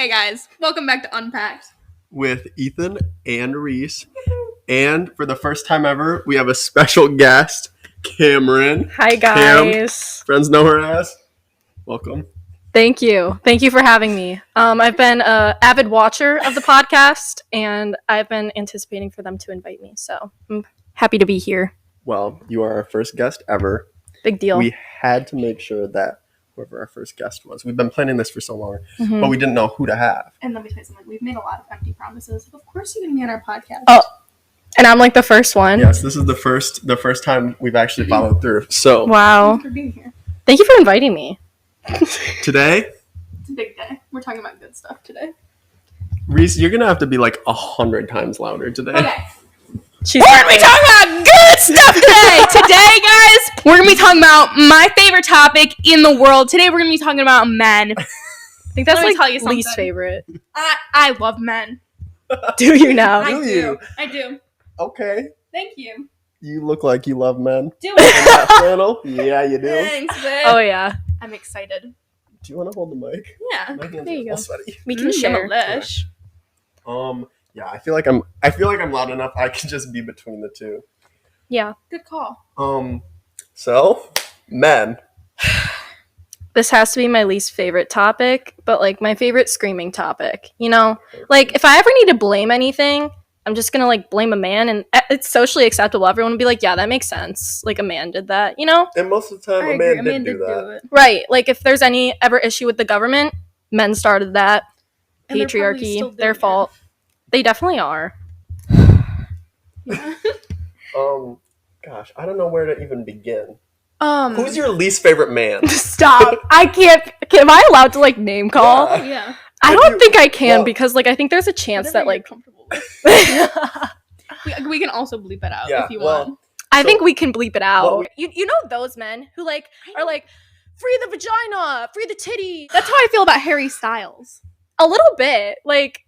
Hey guys, welcome back to Unpacked with Ethan and Reese. And for the first time ever, we have a special guest, Kamryn. Hi guys. Friends know her as. Welcome. Thank you for having me. I've been an avid watcher of the podcast, and I've been anticipating for them to invite me, so I'm happy to be here. Well, you are our first guest ever. Big deal. We had to make sure that whoever our first guest was. We've been planning this for so long, but we didn't know who to have. And let me tell you something, we've made a lot of empty promises. Of course you're going to be on our podcast. Oh, and I'm like the first one. Yes, this is the first time we've actually followed through. So wow. Thank you for being here. Thank you for inviting me. Today, it's a big day. We're talking about good stuff today. Reese, you're going to have to be like 100 times louder today. Okay. We're going to be talking about good stuff today. Today, guys, we're going to be talking about my favorite topic in the world. Today, we're going to be talking about men. I think that's like tell you least favorite. I love men. Do you now? I do. Okay. Thank you. You look like you love men. Do In that flannel? Yeah, you do. Thanks, babe. Oh yeah. I'm excited. Do you want to hold the mic? Yeah. My hands There you are all go. sweaty. We can share. Delish. Yeah, I feel like I'm loud enough. I can just be between the two. Yeah. Good call. So men. This has to be my least favorite topic, but like my favorite screaming topic. You know, like if I ever need to blame anything, I'm just gonna like blame a man, and it's socially acceptable. Everyone would be like, "Yeah, that makes sense. Like a man did that," you know? And most of the time, I a agree. man did do that. it. Right. Like if there's any ever issue with the government, men started that. And they're probably Patriarchy, still their doing fault. They definitely are. Yeah. Gosh, I don't know where to even begin. Who's Who's your least favorite man? Stop. I can't. Am I allowed to like name call? Yeah. Yeah. I don't think I can well, because like I think there's a chance Whatever that like. you're comfortable with. we can also bleep it out if you want. I So- think we can bleep it out. Well, you know those men who like are like free the vagina, free the titty. That's how I feel about Harry Styles. A little bit like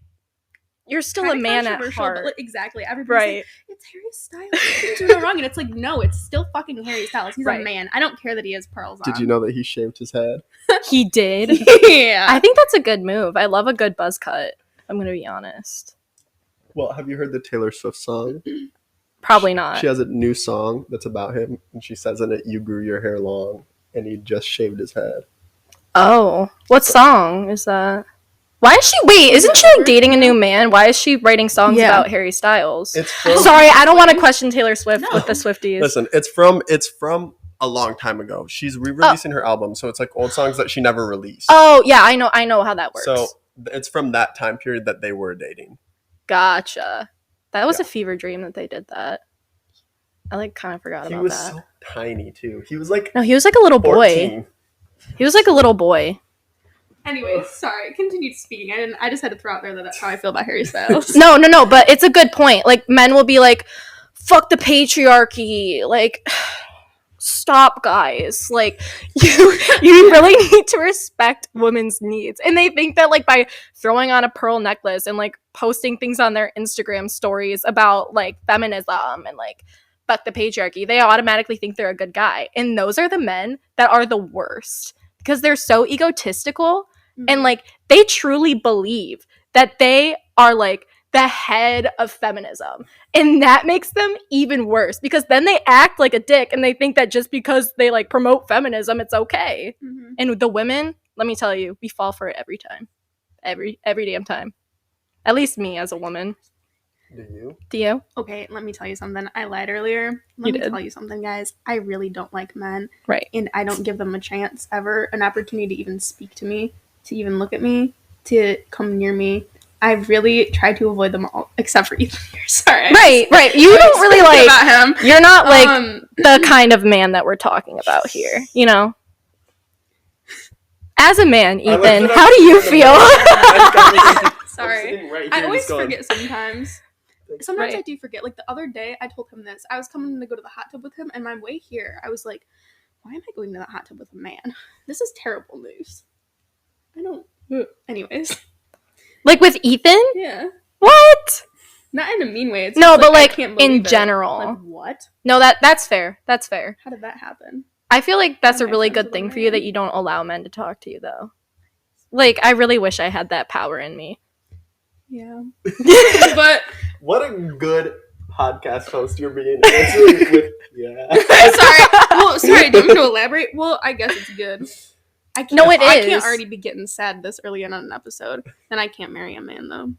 you're still Kinda a man at controversial, heart, but, like, exactly. Everybody's right? like, it's Harry Styles. He didn't do no wrong, and it's like, no, it's still fucking Harry Styles. He's Right. a man. I don't care that he has pearls on. Did you know that he shaved his head? He did. Yeah. I think that's a good move. I love a good buzz cut. I'm gonna be honest. Well, have you heard the Taylor Swift song? Probably not. She has a new song that's about him, and she says in it, "You grew your hair long, and he just shaved his head." Oh, what song is that? Why is she? Wait, isn't she like dating a new man? Why is she writing songs Yeah. about Harry Styles? It's from, Sorry, I don't want to question Taylor Swift No. with the Swifties. listen, it's from a long time ago. She's re-releasing her album, so it's like old songs that she never released. Oh yeah, I know how that works. So it's from that time period that they were dating. Gotcha. That was Yeah. a fever dream that they did that. I like kind of forgot He about was that. so tiny too. He was like No, he was like a little boy. 14. He was like a little boy. Anyways, sorry. Continue speaking. I just had to throw out there that that's how I feel about Harry Styles. No, but it's a good point. Like men will be like, "Fuck the patriarchy." Like, stop, guys. Like, you really need to respect women's needs. And they think that like by throwing on a pearl necklace and like posting things on their Instagram stories about like feminism and like fuck the patriarchy, they automatically think they're a good guy. And those are the men that are the worst because they're so egotistical and like they truly believe that they are like the head of feminism, and that makes them even worse because then they act like a dick and they think that just because they like promote feminism it's okay. And with the women, let me tell you, we fall for it every time, every damn time. At least me as a woman. Do you? Okay, let me tell you something. I lied earlier. Let me tell you something, guys. I really don't like men. Right. And I don't give them a chance ever, an opportunity to even speak to me, to even look at me, to come near me. I really try to avoid them all, except for Ethan here. Sorry. Right. You don't really like about him. You're not like the kind of man that we're talking about here, you know? As a man, Ethan, how do you feel? Sorry. Right I here, always just going. forget sometimes. Sometimes Right. I do forget. Like the other day, I told him this. I was coming to go to the hot tub with him, and my way here, I was like, why am I going to the hot tub with a man? This is terrible news. I don't... Anyways. Like with Ethan? Yeah. What? Not in a mean way. It's No, just, but I like can't believe in it. general. Like, what? No, that's fair. That's fair. How did that happen? I feel like that's a Okay, really friends good with a thing for you man. that you don't allow men to talk to you, though. Like, I really wish I had that power in me. Yeah. But What a good podcast host you're being. Answering with, yeah. sorry, do you want me to elaborate? Well, I guess it's good. I can't, No, it I is. can't already be getting sad this early in an episode. Then I can't marry a man, though.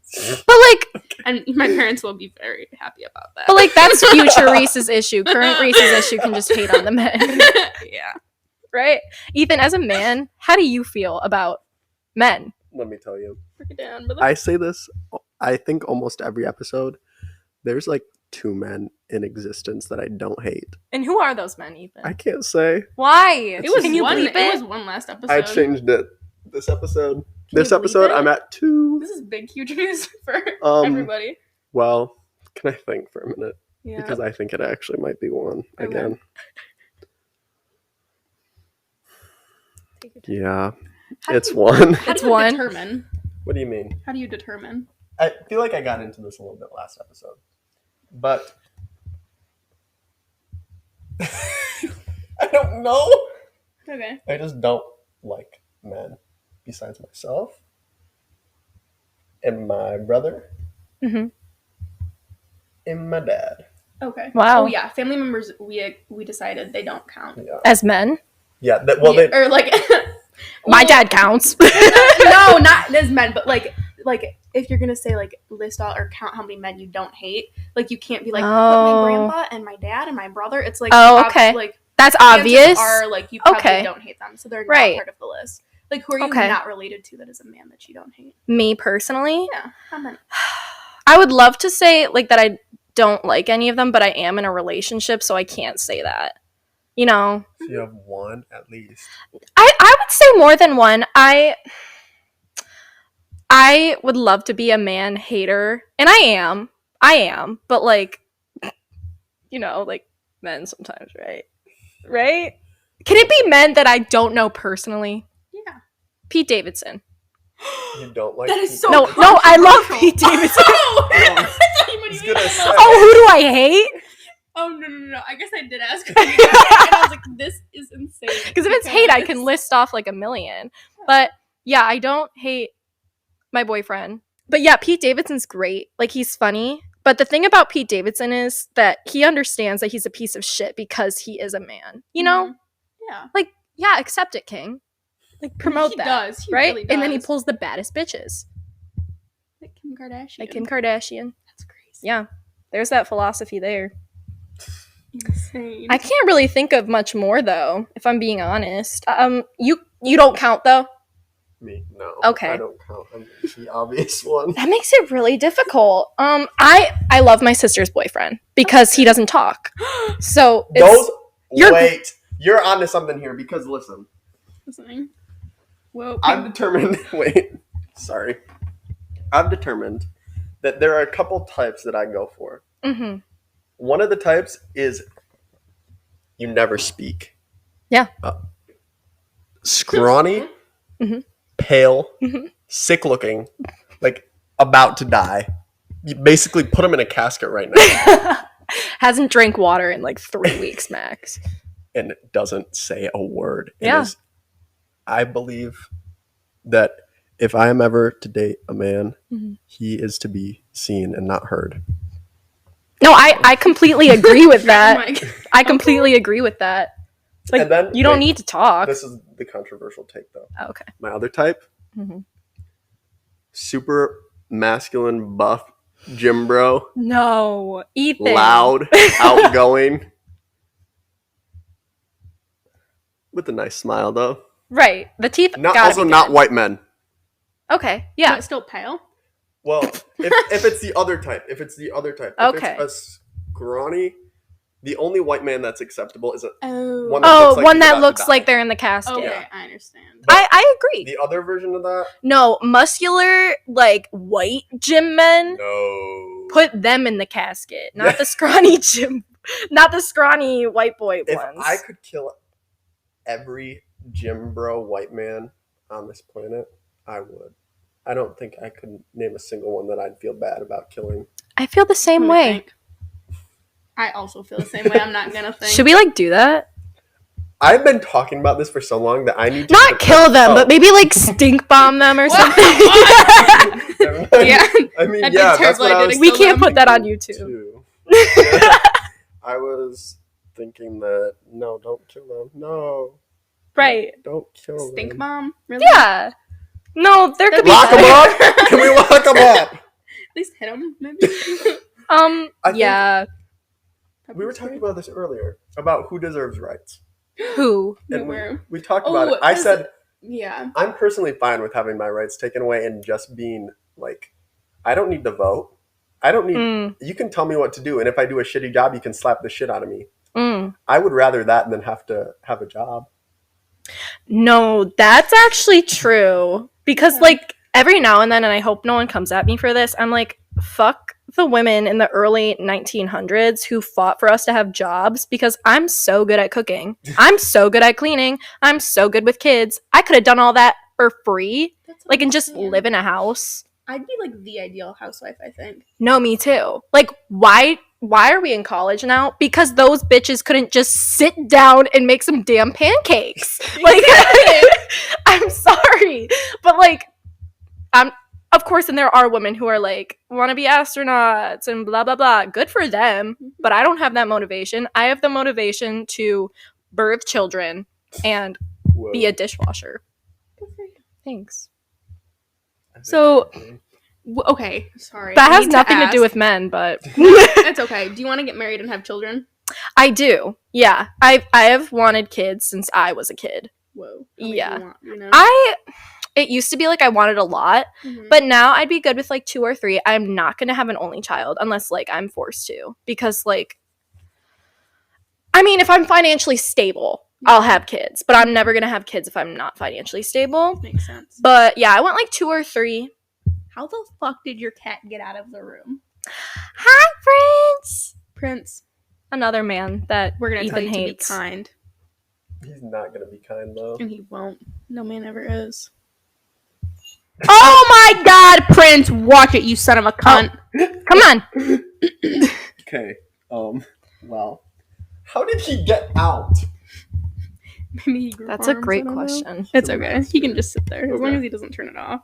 But, like, And my parents will be very happy about that. but, like, that's future Reese's issue. Current Reese's issue can just hate on the men. Yeah. Right? Ethan, as a man, how do you feel about men? Let me tell you. Break it down. But I say this, I think almost every episode, there's like 2 men in existence that I don't hate. And who are those men, Ethan? I can't say. Why? it was Can you one. bleep It it? was one last episode. I changed it. This episode. Can This you bleep episode, it? I'm at 2. This is big, huge news for Um, everybody. Well, can I think for a minute? Yeah. Because I think it actually might be 1 Okay. again. Yeah, How do it's you- 1. How It's do you one. determine? What do you mean? How do you determine? I feel like I got into this a little bit last episode. But I don't know. Okay. I just don't like men besides myself and my brother Mm-hmm. and my dad. Okay. Wow. Oh yeah, family members. We decided they don't count. Yeah. As men? Yeah. Well, Yeah, they. or like. My well, dad counts. No, not as men, but like if you're gonna say like list all or count how many men you don't hate, like you can't be like put my Oh. grandpa and my dad and my brother. It's like Oh, okay. like That's chances obvious. are like you probably Okay. don't hate them, so they're not Right. part of the list. Like who are you Okay. not related to that is a man that you don't hate? Me personally, Yeah, how many? I would love to say like that I don't like any of them, but I am in a relationship, so I can't say that. You know, So you have 1 at least. I would say more than one. I would love to be a man hater, and I am, but like, you know, like men sometimes, right? Right? Can it be men that I don't know personally? Yeah. Pete Davidson. You don't like. That is so No, I love controversial. Pete Davidson. Oh, I thought you meant was you gonna hated say. him. Oh, who do I hate? Oh no! I guess I did ask. And I was like, "This is insane." Because if it's hate, I can list off like a million. But yeah, I don't hate my boyfriend. But yeah, Pete Davidson's great. Like, he's funny. But the thing about Pete Davidson is that he understands that he's a piece of shit because he is a man. You know? Yeah. Yeah, accept it, King. Like, promote He that. does. He right? really And then he does. pulls the baddest bitches. Like Kim Kardashian. Like Kim Kardashian. That's crazy. Yeah. There's that philosophy there. Insane. I can't really think of much more, though, if I'm being honest. You don't count, though? Me, no. Okay. I don't count. I'm the obvious one. That makes it really difficult. I love my sister's boyfriend because he doesn't talk. So it's Wait, you're onto something here because listen, Listening. Whoa. I've determined. Wait, sorry. I've determined that there are a couple types that I go for. mm-hmm. One of the types is you never speak. Yeah. Scrawny, Mhm. pale, Mhm. sick looking, like about to die. You basically put him in a casket right now Hasn't drank water in like 3 weeks max. and doesn't say a word. It Yeah. is- I believe that if I am ever to date a man, Mhm. he is to be seen and not heard. No, I completely agree with that. Mike. I completely agree with that. Like, And then- you don't wait, need to talk. This is the controversial take, though. Oh, okay. My other type, Mhm. super masculine, buff, gym bro, No, Ethan. loud, outgoing, with a nice smile, though. Right. The teeth. Not gotta also be not good. white men. Okay. Yeah. But still pale. Well, if it's the other type, if it's Okay. a scrawny, the only white man that's acceptable is Oh. One that Oh, looks like one he's that about to looks die. like they're in the casket. Okay, Yeah. I understand. But I agree. the other version of that, No, muscular, like white gym men. no. Put them in the casket, not the scrawny not the scrawny white boy If ones. I could kill every gym bro white man on this planet, I would. I don't think I could name a single one that I'd feel bad about killing. I feel the same Let me way. think. I also feel the same way. I'm not gonna think. Should we like do that? I've been talking about this for so long that I need to Not kill them, but maybe like stink bomb them or something. Yeah. I mean, That'd be yeah, that's terrible what I idea was to We kill can't them. put that on YouTube. too. Yeah. I was thinking that no, don't kill them. No, Right. don't kill Stink them. bomb? Really? Yeah. No, there could be Lock them up. Can we lock them up? At least hit them, maybe. I think- Yeah. We were talking about this earlier about who deserves rights, Who? and Where? we talked about Oh, it. I 'cause- said Yeah. I'm personally fine with having my rights taken away and just being like, I don't need to vote. I don't need. You can tell me what to do, and if I do a shitty job, you can slap the shit out of me. I would rather that than have to have a job. No, that's actually true. Because, like, every now and then, and I hope no one comes at me for this, I'm like, fuck the women in the early 1900s who fought for us to have jobs because I'm so good at cooking. I'm so good at cleaning. I'm so good with kids. I could have done all that for free, That's what like, I'm and just saying. live in a house. I'd be like the ideal housewife, I think. No, me too. Like, why are we in college now? Because those bitches couldn't just sit down and make some damn pancakes. Like, I'm sorry, but like, of course, and there are women who are like, want to be astronauts and blah blah blah. Good for them, but I don't have that motivation. I have the motivation to birth children and Whoa. be a dishwasher. Good for you. Thanks. So, okay, sorry. That I has need nothing to ask. do with men, but It's okay. Do you want to get married and have children? I do. Yeah, I have wanted kids since I was a kid. Whoa. How many Yeah. do you want, you know? It used to be like I wanted a lot, Mhm. but now I'd be good with like 2 or 3. I'm not going to have an only child unless like I'm forced to, because like, I mean, if I'm financially stable, I'll have kids, but I'm never going to have kids if I'm not financially stable. Makes sense. But yeah, I want like 2 or 3. How the fuck did your cat get out of the room? Hi, Prince. Prince, Another man that we're gonna tell Ethan you hates. to be kind, He's not gonna be kind though. and he won't. No man ever is. Oh my God, Prince! Watch it, you son of a cunt! Come on. Okay. Well, how did he get out? Maybe he grew That's a arms, great I don't know. question. It's okay. He can just sit there as long Okay. as he doesn't turn it off.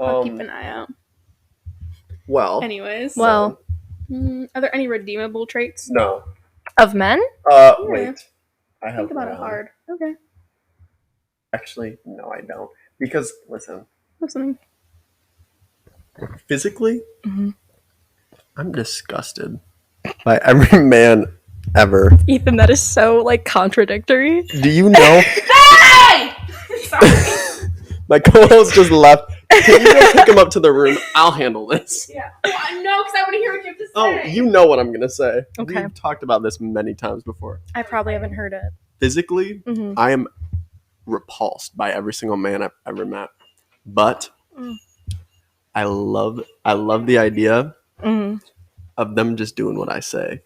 I'll keep Um. an eye out. Well. Anyways, Well, are there any redeemable traits? No. of men? Wait. I have Think about it one. hard. Okay, Actually, no, I don't. Because listen, listening. physically, Mhm. I'm disgusted by every man ever. Ethan, that is so like contradictory. Do you know? Hey! Sorry. My co-host just left. Can you go pick him up to the room? I'll handle this. Yeah. Oh, I know, because I want to hear what you have to say. Oh, you know what I'm gonna say. Okay. We've talked about this many times before. I probably haven't heard it. Physically, Mm-hmm. I am repulsed by every single man I've ever met. But Mm. I love the idea Mm-hmm. of them just doing what I say.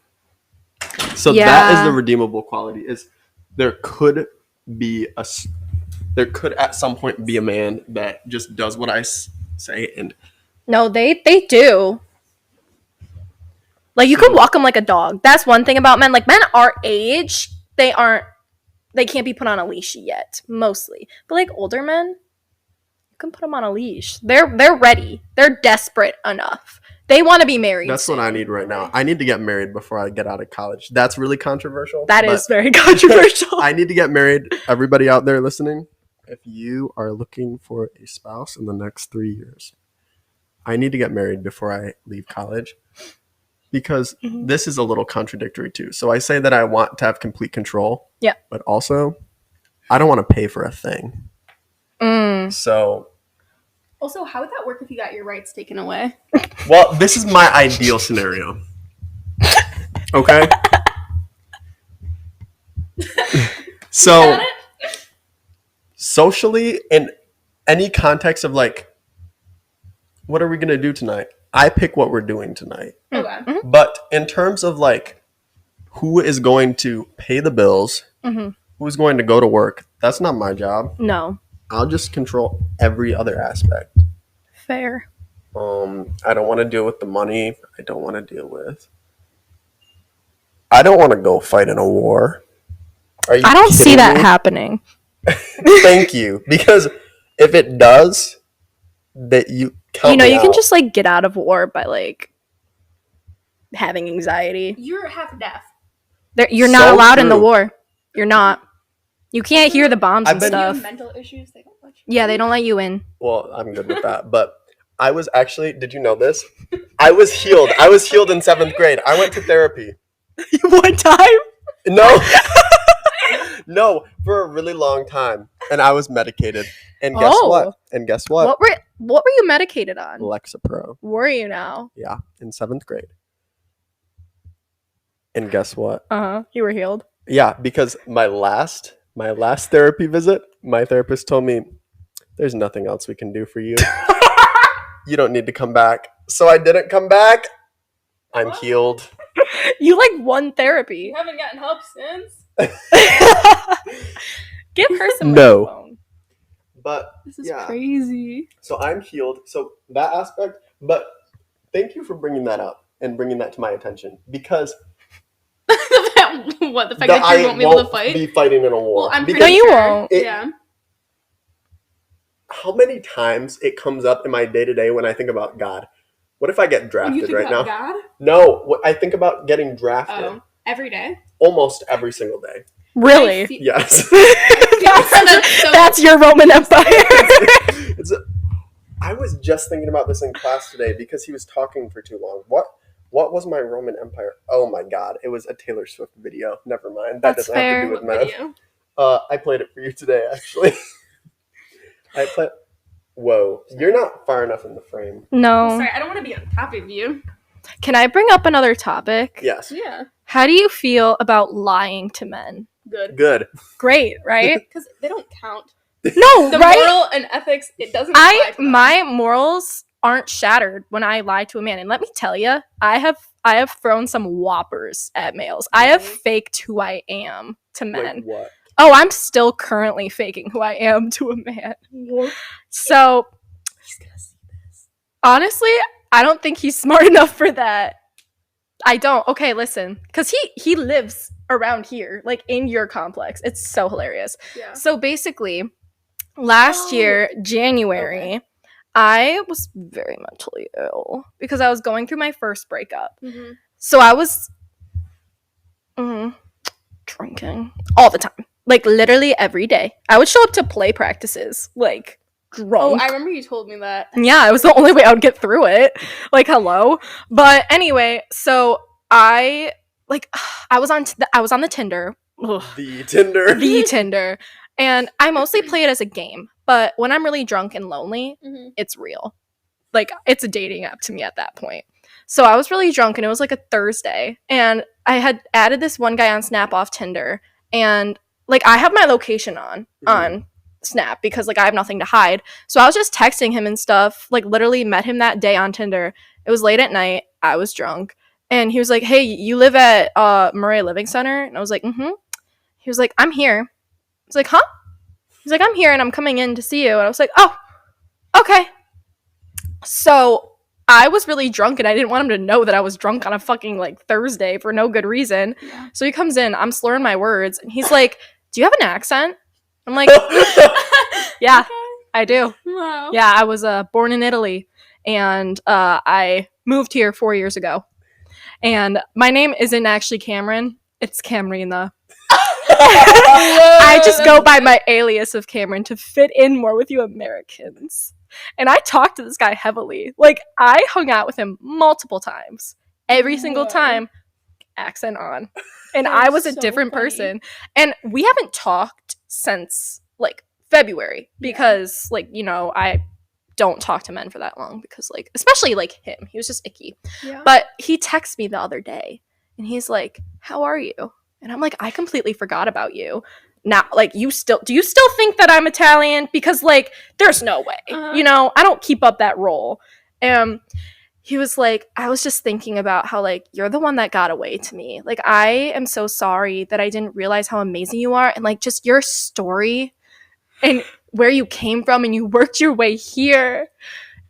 So that Yeah. is the redeemable quality. Is there could at some point be a man that just does what I say, and No, they do. Like you So- can walk them like a dog. That's one thing about men. Like men our age, they can't be put on a leash yet, mostly. But like older men, you can put them on a leash. They're ready. They're desperate enough. They want to be married. that's what I need right now. I need to get married before I get out of college. That's really controversial. That but is very controversial. I need to get married. Everybody out there listening, if you are looking for a spouse in the next 3 years, I need to get married before I leave college, because Mhm. this is a little contradictory too. So I say that I want to have complete control. Yeah. But also, I don't want to pay for a thing. Mm. So, Also, how would that work if you got your rights taken away? well, this is my ideal scenario. Okay? So, Got it? socially, in any context of like, what are we going to do tonight? I pick what we're doing tonight. Okay. But in terms of like, who is going to pay the bills, Mhm. who's going to go to work, that's not my job. No. I'll just control every other aspect. Fair. I don't want to deal with the money. I don't want to go fight in a war. Are you I don't see kidding that me? happening. Thank you. Because if it does, that you count me You can out. just like get out of war by like having anxiety. You're half deaf. You're So not allowed in the true. war. You're not. You can't hear the bombs I've and been- You have stuff. mental issues. They don't let you. Yeah, they don't let you in. Well, I'm good with that. But I was actually, did you know this? I was healed. I was healed in 7th grade. I went to therapy. One time? No. No, for a really long time. And I was medicated. And guess what? What were you medicated on? Lexapro. Were you now? Yeah, in 7th grade. And guess what? You were healed. Yeah, because my last therapy visit, my therapist told me, there's nothing else we can do for you. You don't need to come back. So I didn't come back. I'm healed. You like won therapy. You haven't gotten help since. Give her some No. microphone. But This is yeah. crazy. So I'm healed. So that aspect, but thank you for bringing that up and bringing that to my attention because What, the fact that you won't be able to fight? Be fighting in a war. Well, I'm pretty Because No, you sure. won't. Yeah. how many times it comes up in my day-to-day when I think about God? What if I get When you drafted think right now? about God? No, I think about getting drafted Oh, every day? almost every single day. Really? Yes. That's your Roman Empire. I was just thinking about this in class today because he was talking for too long. What was my Roman Empire? Oh my God. It was a Taylor Swift video. Never mind. That That's doesn't fair. have to do with What math. video? I played it for you today, actually. Whoa. You're not far enough in the frame. No. Sorry, I don't want to be on top of you. Can I bring up another topic? Yes. Yeah. How do you feel about lying to men? Good. Great, right? Because they don't count. No, The right? moral and ethics, it doesn't apply to them. My morals aren't shattered when I lie to a man. And let me tell you, I have thrown some whoppers at males. I have faked who I am to men. Like what? Oh, I'm still currently faking who I am to a man. So, He's gonna see this. honestly, I don't think he's smart enough for that. I don't. Okay, listen. Because he lives around here, like in your complex. It's so hilarious. Yeah. So basically, last year, January, I was very mentally ill because I was going through my first breakup. Mm-hmm. So I was drinking all the time. Like literally every day. I would show up to play practices, like drunk. Oh, I remember you told me that. Yeah, it was the only way I would get through it. Like, hello. But anyway, so I was on the Tinder. Ugh. The Tinder. The Tinder. And I mostly play it as a game. But when I'm really drunk and lonely, Mm-hmm. it's real. Like, it's a dating app to me at that point. So I was really drunk and it was like a Thursday. And I had added this one guy on Snap off Tinder. And like I have my location on Snap because like I have nothing to hide. So I was just texting him and stuff. Like literally met him that day on Tinder. It was late at night. I was drunk. And he was like, "Hey, you live at Murray Living Center?" And I was like, "Mm-hmm." He was like, "I'm here." I was like, "Huh?" He's like, "I'm here and I'm coming in to see you." And I was like, "Oh, okay." So I was really drunk and I didn't want him to know that I was drunk on a fucking like Thursday for no good reason. Yeah. So he comes in, I'm slurring my words, and he's like, "Do you have an accent?" I'm like, "Yeah, Okay. I do. Wow. Yeah, I was born in Italy and I moved here 4 years ago. And my name isn't actually Kamryn, it's Kamryn. I just go by my alias of Kamryn to fit in more with you Americans. And I talked to this guy heavily. Like, I hung out with him multiple times. Every single Whoa. time, accent on. And That's I was a so different funny. person. And we haven't talked since, like, February. Because, like, you know, I don't talk to men for that long. Because, like, especially, like, him. He was just icky. Yeah. But he texted me the other day. And he's like, "How are you?" And I'm like, "I completely forgot about you. Now, like, do you still think that I'm Italian? Because, like, there's no way. Uh-huh. You know, I don't keep up that role." He was like, "I was just thinking about how, like, you're the one that got away to me. Like, I am so sorry that I didn't realize how amazing you are. And, like, just your story and where you came from and you worked your way here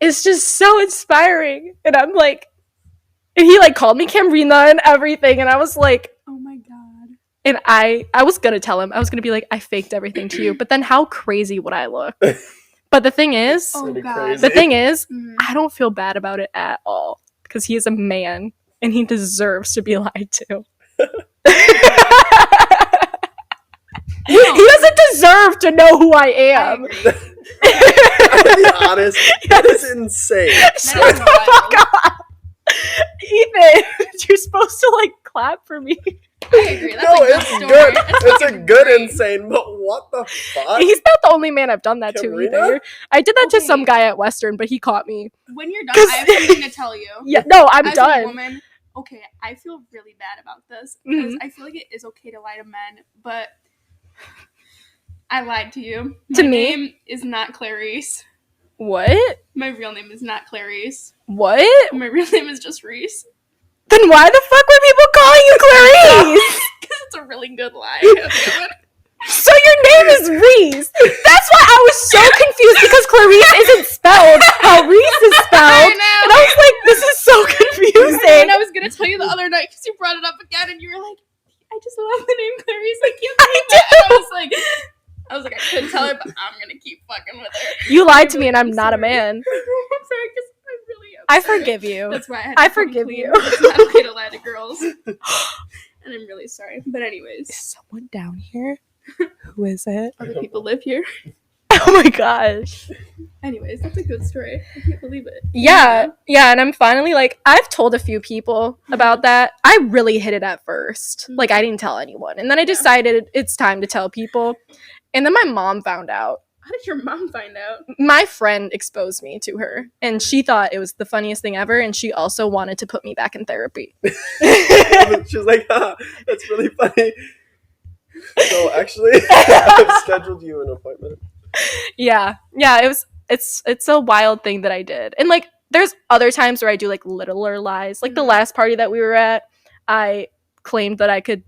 is just so inspiring." And I'm like, and he, like, called me Kamryn and everything. And I was like, Oh my god. And I was gonna tell him. I was gonna be like, I faked everything to you. But then how crazy would I look? But the thing is, I don't feel bad about it at all. Because he is a man. And he deserves to be lied to. He doesn't deserve to know who I am. I'll be honest, that is insane. Shut the fuck up. Ethan, you're supposed to like clap for me. I agree. That's it's good. It's a good insane, but what the fuck? He's not the only man I've done that to either. I did that to some guy at Western, but he caught me. When you're done, I have something to tell you. Yeah, no, I'm As done. A woman, okay, I feel really bad about this because I feel like it is okay to lie to men, but I lied to you. My name is not Clarice. What? My real name is not Clarice. What? My real name is just Reese. Then why the fuck were people calling you Clarice? Because it's a really good lie. So your name is Reese. That's why I was so confused because Clarice isn't spelled how Reese is spelled. And I was like, this is so confusing. And I was going to tell you the other night because you brought it up again and you were like, I just love the name Clarice. I can't believe it. And I was like, I couldn't tell her, but I'm going to keep fucking with her. You lied to me and I'm not a man. I'm sorry because I really am. I forgive you. That's why I had I to forgive you. It's not okay to lie to girls. And I'm really sorry. But anyways. Is someone down here? Who is it? Other people live here. Oh my gosh. Anyways, that's a good story. I can't believe it. Yeah, and I'm finally like, I've told a few people about that. I really hid it at first. Like, I didn't tell anyone. And then I decided it's time to tell people. And then my mom found out. How did your mom find out? My friend exposed me to her. And she thought it was the funniest thing ever. And she also wanted to put me back in therapy. She was like, that's really funny. So actually, I've scheduled you an appointment. Yeah, it's a wild thing that I did. And like there's other times where I do like littler lies. Like the last party that we were at, I claimed that I could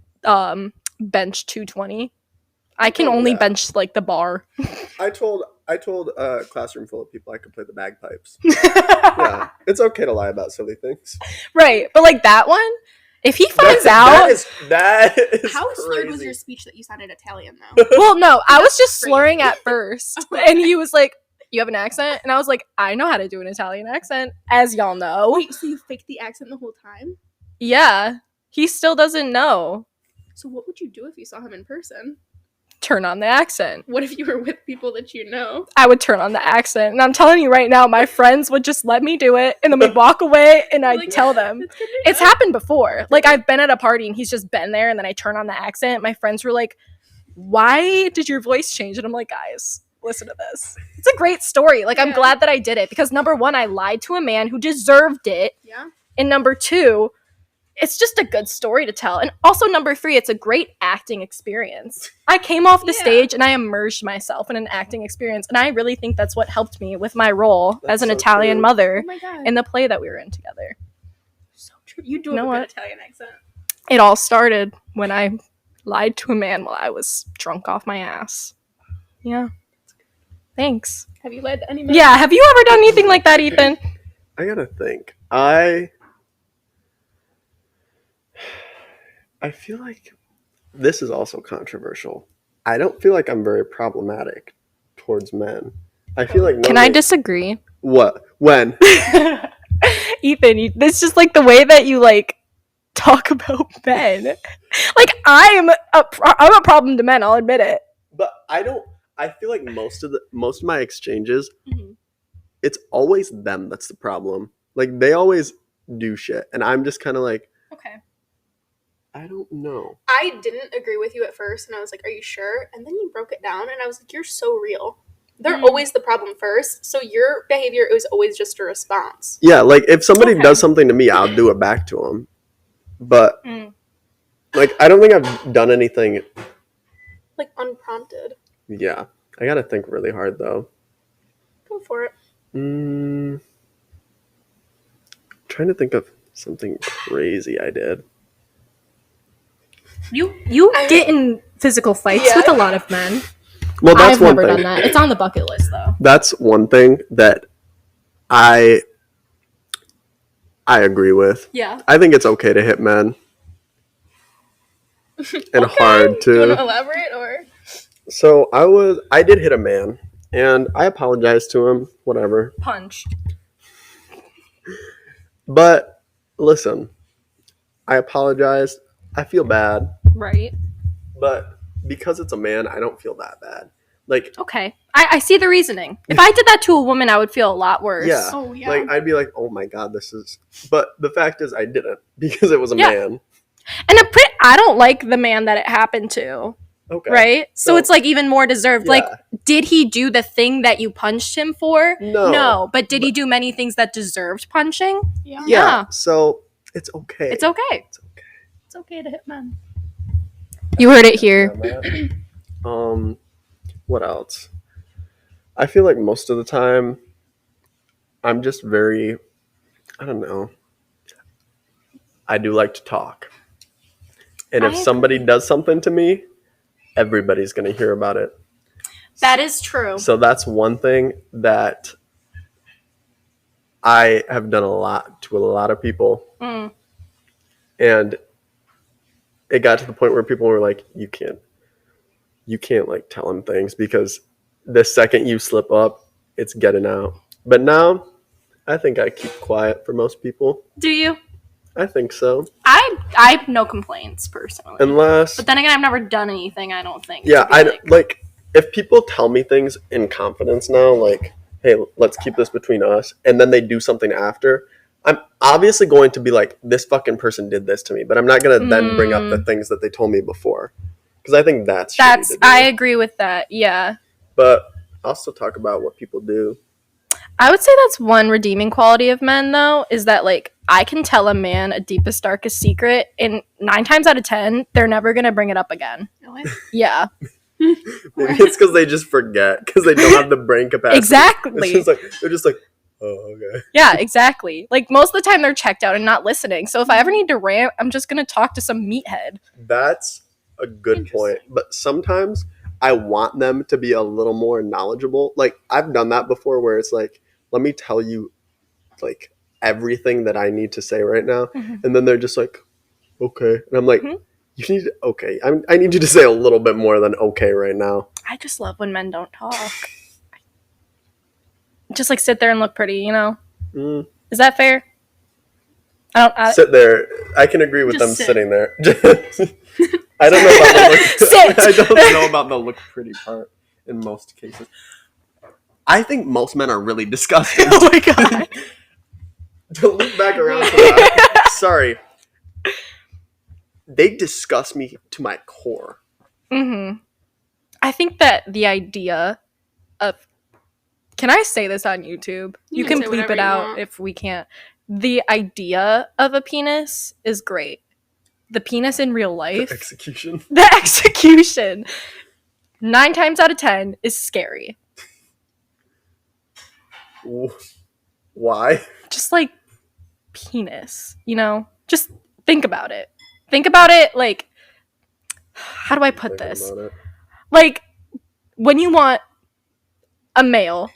bench 220. I can only bench like the bar. I told a classroom full of people I could play the bagpipes. Yeah, it's okay to lie about silly things. Right, but like that one, if he finds out, that is how crazy. slurred was your speech that you sounded Italian though? Well, no, I was just slurring at first, and he was like, "You have an accent," and I was like, "I know how to do an Italian accent, as y'all know." Wait, so you faked the accent the whole time? Yeah, he still doesn't know. So what would you do if you saw him in person? Turn on the accent. What if you were with people that you know? I would turn on the accent. And I'm telling you right now, my friends would just let me do it. And then we'd walk away and I'd tell them. It's happened before. Like, I've been at a party and he's just been there and then I turn on the accent. My friends were like, why did your voice change? And I'm like, guys, listen to this. It's a great story. Like, I'm glad that I did it. Because number one, I lied to a man who deserved it. Yeah. And number two, it's just a good story to tell. And also number three, it's a great acting experience. I came off the stage and I immersed myself in an acting experience. And I really think that's what helped me with my role as an Italian mother in the play that we were in together. So true. You do have a good Italian accent. It all started when I lied to a man while I was drunk off my ass. Yeah. Thanks. Have you lied to any man? Yeah. Have you ever done anything like that, Ethan? I gotta think. I feel like this is also controversial. I don't feel like I'm very problematic towards men. I feel like Can I disagree? What? When? Ethan, it's just like the way that you like talk about men. Like I'm a problem to men, I'll admit it. But I feel like most of my exchanges, it's always them that's the problem. Like they always do shit and I'm just kind of like, okay. I don't know. I didn't agree with you at first, and I was like, are you sure? And then you broke it down, and I was like, you're so real. They're always the problem first, so your behavior is always just a response. Yeah, like, if somebody does something to me, I'll do it back to them. But, like, I don't think I've done anything... like, unprompted. Yeah. I gotta think really hard, though. Go for it. Trying to think of something crazy I did. You get in physical fights with a lot of men. Well, that's I've never done that. It's on the bucket list, though. That's one thing that I agree with. Yeah. I think it's okay to hit men. and hard Do you want to too. elaborate or? So I did hit a man, and I apologized to him. Whatever. Punched. But listen, I apologized. I feel bad, Right. but because it's a man, I don't feel that bad. Like, Okay. I see the reasoning. If I did that to a woman, I would feel a lot worse. yeah, Oh, yeah. like I'd be like, oh my god, this is. But the fact is, I didn't because it was a Yeah. man. And I don't like the man that it happened to. Okay. Right? So it's like even more deserved. Yeah. Like, did he do the thing that you punched him for? No. But did he do many things that deserved punching? Yeah. Yeah. So it's okay. It's okay. It's okay. It's okay to hit men. You heard it here. What else? I feel like most of the time, I'm just very, I don't know. I do like to talk. And if somebody does something to me, everybody's going to hear about it. That is true. So that's one thing that I have done a lot to a lot of people. Mm. And it got to the point where people were like, you can't like tell him things because the second you slip up, it's getting out. But now I think I keep quiet for most people. Do you? I think so. I have no complaints personally. Unless, But then again, I've never done anything. I don't think. yeah, to be like if people tell me things in confidence now, like, hey, let's keep this between us, and then they do something after, I'm obviously going to be like, this fucking person did this to me, but I'm not going to then bring up the things that they told me before. Because I think that's shitty to do. I agree with that. Yeah. But I'll still talk about what people do. I would say that's one redeeming quality of men, though, is that, like, I can tell a man a deepest, darkest secret, and 9 times out of 10, they're never going to bring it up again. Really? Yeah. Maybe it's because they just forget, because they don't have the brain capacity. Exactly. It's just like, they're just like, oh, okay. Yeah, exactly. Like, most of the time, they're checked out and not listening. So if I ever need to rant, I'm just going to talk to some meathead. That's a good point. But sometimes I want them to be a little more knowledgeable. Like, I've done that before where it's like, let me tell you, like, everything that I need to say right now. Mm-hmm. And then they're just like, okay. And I'm like, you need to, okay. I need you to say a little bit more than okay right now. I just love when men don't talk. Just, like, sit there and look pretty, you know? Mm. Is that fair? Sit there. I can agree with them sit. sitting there. I don't know about the look. Sit. I don't know about the look pretty part in most cases. I think most men are really disgusting. Oh my god. To loop back around to that. Sorry. They disgust me to my core. Mm-hmm. I think that the idea of... Can I say this on YouTube? You can bleep it out if we can't. The idea of a penis is great. The penis in real life... The execution. 9 times out of 10 is scary. Why? Just like penis, you know? Just think about it. Think about it like... How do I put this? Like, when you want a male...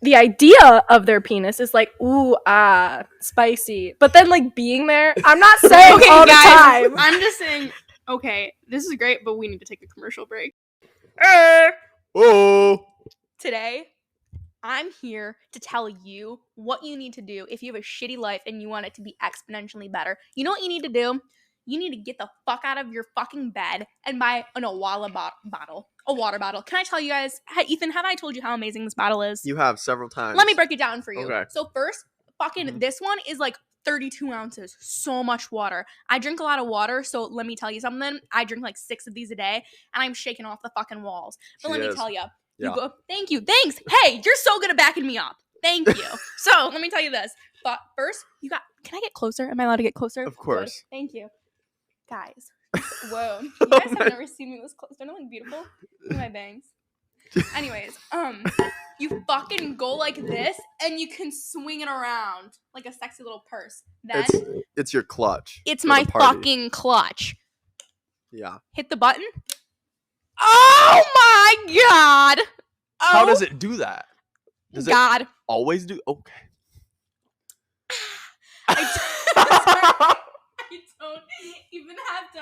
The idea of their penis is like, ooh, spicy. But then, like, being there, I'm not saying all the time. I'm just saying, okay, this is great, but we need to take a commercial break. Oh. Today, I'm here to tell you what you need to do if you have a shitty life and you want it to be exponentially better. You know what you need to do? You need to get the fuck out of your fucking bed and buy an Awala bottle. A water bottle. Can I tell you guys, Ethan, have I told you how amazing this bottle is? You have several times. Let me break it down for you. Okay. So first, this one is like 32 ounces. So much water. I drink a lot of water, so let me tell you something. I drink like 6 of these a day, and I'm shaking off the fucking walls. But let me tell you. Thank you. Thanks. Hey, you're so good at backing me up. Thank you. So let me tell you this. But first, can I get closer? Am I allowed to get closer? Of course. Good. Thank you. Guys. Whoa. You guys have never seen me this close. Don't I look beautiful? Look at my bangs. Anyways, you fucking go like this, and you can swing it around like a sexy little purse. Then it's your clutch. It's my fucking clutch. Yeah. Hit the button. Oh my god! Oh, how does it do that? Does it always do? Okay. I don't even have to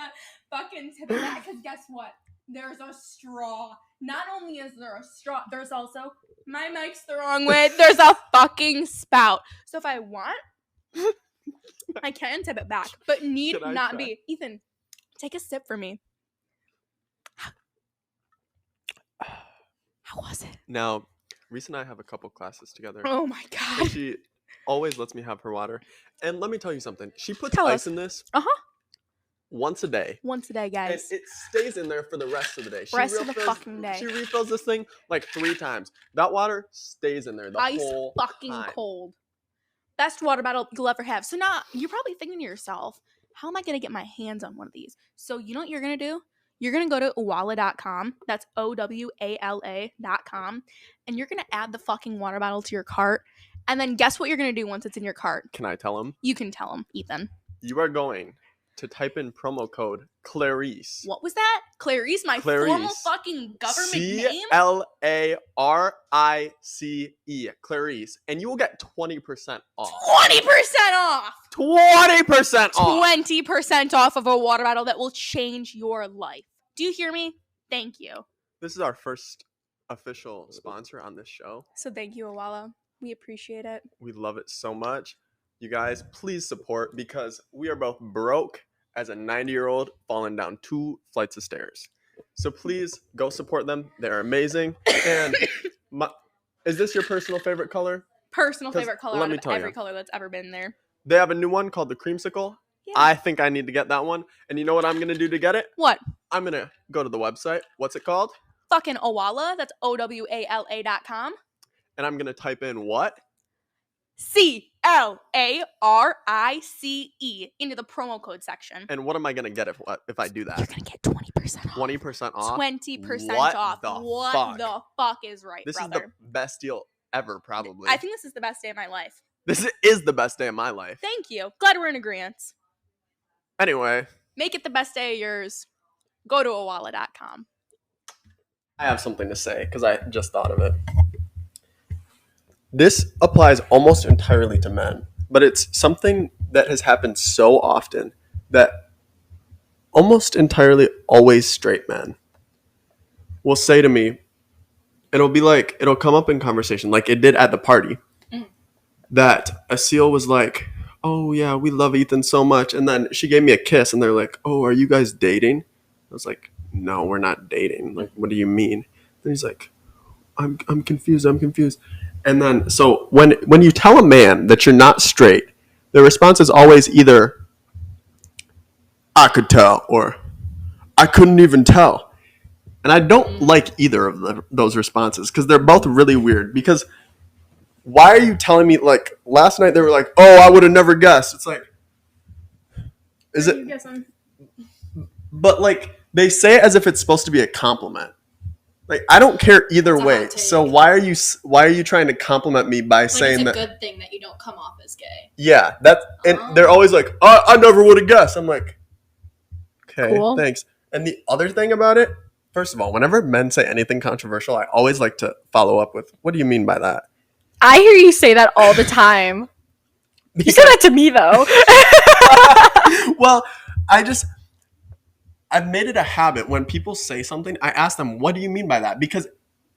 fucking tip it back, because guess what? There's a straw. Not only is there a straw, there's also, my mic's the wrong way, there's a fucking spout. So if I want, I can tip it back, but need not be. Ethan, take a sip for me. How was it? Now, Reese and I have a couple classes together. Oh my god. And she always lets me have her water. And let me tell you something. She puts Tell ice us. in this Uh-huh. once a day. Once a day, guys. And it stays in there for the rest of the day. Rest of the fucking day. She refills this thing like 3 times. That water stays in there the Ice whole fucking time. cold. Best water bottle you'll ever have. So now you're probably thinking to yourself, how am I going to get my hands on one of these? So you know what you're going to do? You're going to go to owala.com. That's OWALA.com. And you're going to add the fucking water bottle to your cart. And then guess what you're going to do once it's in your cart? Can I tell him? You can tell him, Ethan. You are going to type in promo code Clarice. What was that? Clarice, my formal fucking government name? Clarice. Clarice. And you will get 20% off. 20% off! 20% off! 20% off of a water bottle that will change your life. Do you hear me? Thank you. This is our first official sponsor on this show. So thank you, Owala. We appreciate it. We love it so much. You guys, please support, because we are both broke as a 90-year-old falling down 2 flights of stairs. So please go support them. They're amazing. And is this your personal favorite color? Personal favorite color let out me of tell every you. color that's ever been there. They have a new one called the Creamsicle. Yeah. I think I need to get that one. And you know what I'm going to do to get it? What? I'm going to go to the website. What's it called? Fucking Owala. That's OWALA.com. And I'm going to type in what? CLARICE into the promo code section. And what am I going to get if I do that? You're going to get 20% off. 20% off? 20% What off. the What fuck? the fuck is right, This brother? is the best deal ever, probably. I think this is the best day of my life. This is the best day of my life. Thank you. Glad we're in agreement. Anyway. Make it the best day of yours. Go to owala.com. I have something to say because I just thought of it. This applies almost entirely to men, but it's something that has happened so often that almost entirely always straight men will say to me, it'll come up in conversation like it did at the party, that a seal was like, oh yeah, we love Ethan so much. And then she gave me a kiss and they're like, oh, are you guys dating? I was like, no, we're not dating. Like, what do you mean? Then he's like, I'm confused. And then, so when you tell a man that you're not straight, the response is always either, I could tell, or I couldn't even tell. And I don't like either of those responses because they're both really weird. Because why are you telling me, like, last night they were like, oh, I would have never guessed. It's like, is it? But, like, they say it as if it's supposed to be a compliment. Like, I don't care either way. So why are you trying to compliment me by saying that? It's a good thing that you don't come off as gay. Yeah, and they're always like, I never would have guessed. I'm like, okay, cool. Thanks. And the other thing about it, first of all, whenever men say anything controversial, I always like to follow up with, what do you mean by that? I hear you say that all the time. You say that to me, though. Well, I've made it a habit when people say something, I ask them, what do you mean by that? Because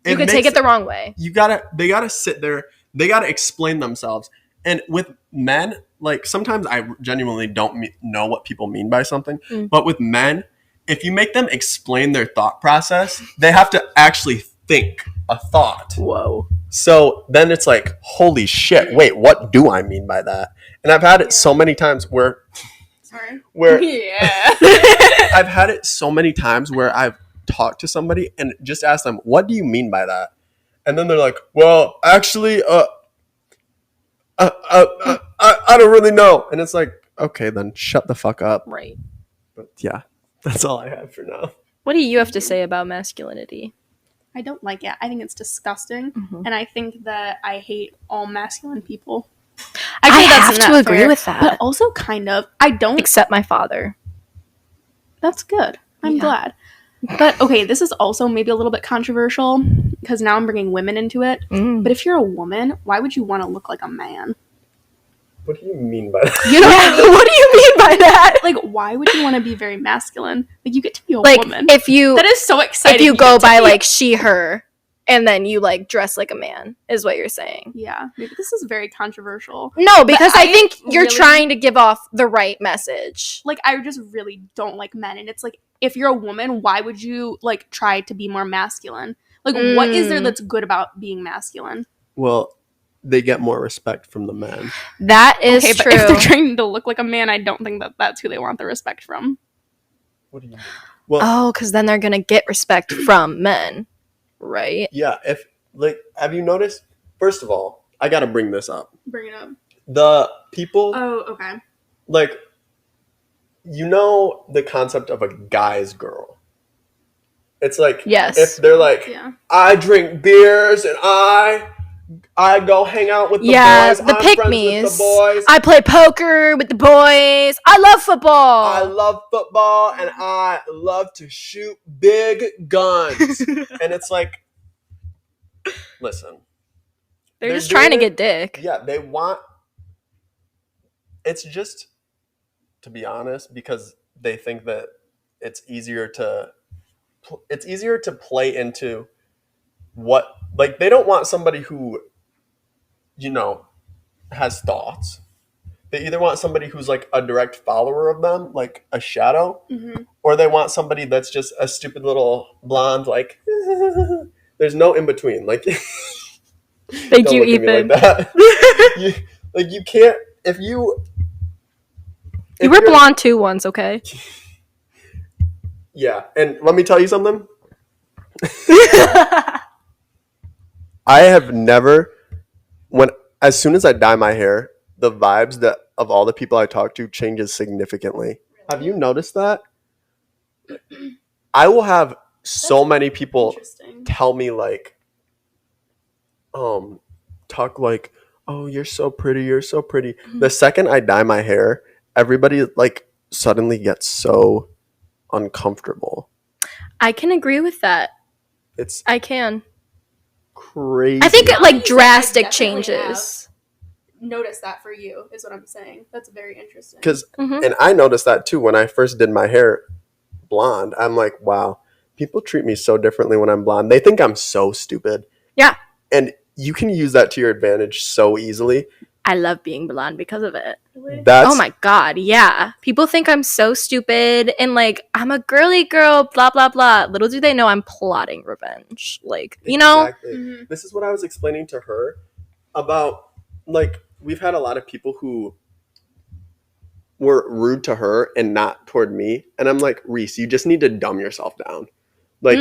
you could take it the wrong way. They gotta sit there, they gotta explain themselves. And with men, like, sometimes I genuinely don't know what people mean by something. But with men, if you make them explain their thought process, they have to actually think a thought. Whoa. So then it's like, holy shit, wait, what do I mean by that? And I've had it so many times where I've had it so many times where I've talked to somebody and just asked them, what do you mean by that? And then they're like, well, actually, I don't really know. And it's like, okay, then shut the fuck up. Right. But yeah, that's all I have for now. What do you have to say about masculinity? I don't like it. I think it's disgusting. And I think that I hate all masculine people. I have to agree with that. But also kind of, I don't. Except my father. That's good. I'm glad. But okay, this is also maybe a little bit controversial because now I'm bringing women into it. But if you're a woman, why would you want to look like a man? What do you mean by that? What do you mean by that? Like, why would you want to be very masculine? Like, you get to be a Like, woman. if you... That is so exciting. If you go by, like, she, her, and then you, like, dress like a man, is what you're saying. Yeah. Maybe this is very controversial. No, because I think you're really, trying to give off the right message. Like, I just really don't like men. And it's like, if you're a woman, why would you, like, try to be more masculine? Like, what is there that's good about being masculine? Well, they get more respect from the men. That is true. But if they're trying to look like a man, I don't think that that's who they want the respect from. What do you mean? Well, because then they're gonna get respect from men, right? Yeah. Have you noticed? First of all, I gotta bring this up. Bring it up. The people. Oh, okay. Like, you know the concept of a guy's girl. It's like, yes. If they're like, I drink beers and I go hang out with the boys. The I'm pick-me's. friends with the boys. I play poker with the boys. I love football. And I love to shoot big guns. And it's like, listen. They're just trying to get dick. Yeah, they want... It's just, to be honest, because they think that it's easier to play into what... Like, they don't want somebody who, has thoughts. They either want somebody who's, like, a direct follower of them, like a shadow, or they want somebody that's just a stupid little blonde, like... There's no in-between. Like... Thank you, Ethan. Like that. You can't... If you were blonde too once, okay? Yeah, and let me tell you something. I have never, as soon as I dye my hair, the vibes of all the people I talk to changes significantly. Really? Have you noticed that? I will have so many people tell me, like, talk like, oh, you're so pretty, you're so pretty. Mm-hmm. The second I dye my hair, everybody, like, suddenly gets so uncomfortable. I can agree with that. I can. Crazy. I think like drastic changes. Notice that for you is what I'm saying. That's very interesting. And I noticed that too when I first did my hair blonde. I'm like, wow, people treat me so differently when I'm blonde. They think I'm so stupid. Yeah. And you can use that to your advantage so easily. I love being blonde because of it. Really? Oh my god, yeah. People think I'm so stupid and like I'm a girly girl, blah blah blah. Little do they know I'm plotting revenge. Like, you know? Mm-hmm. This is what I was explaining to her about, like, we've had a lot of people who were rude to her and not toward me. And I'm like, Reese, you just need to dumb yourself down. Like,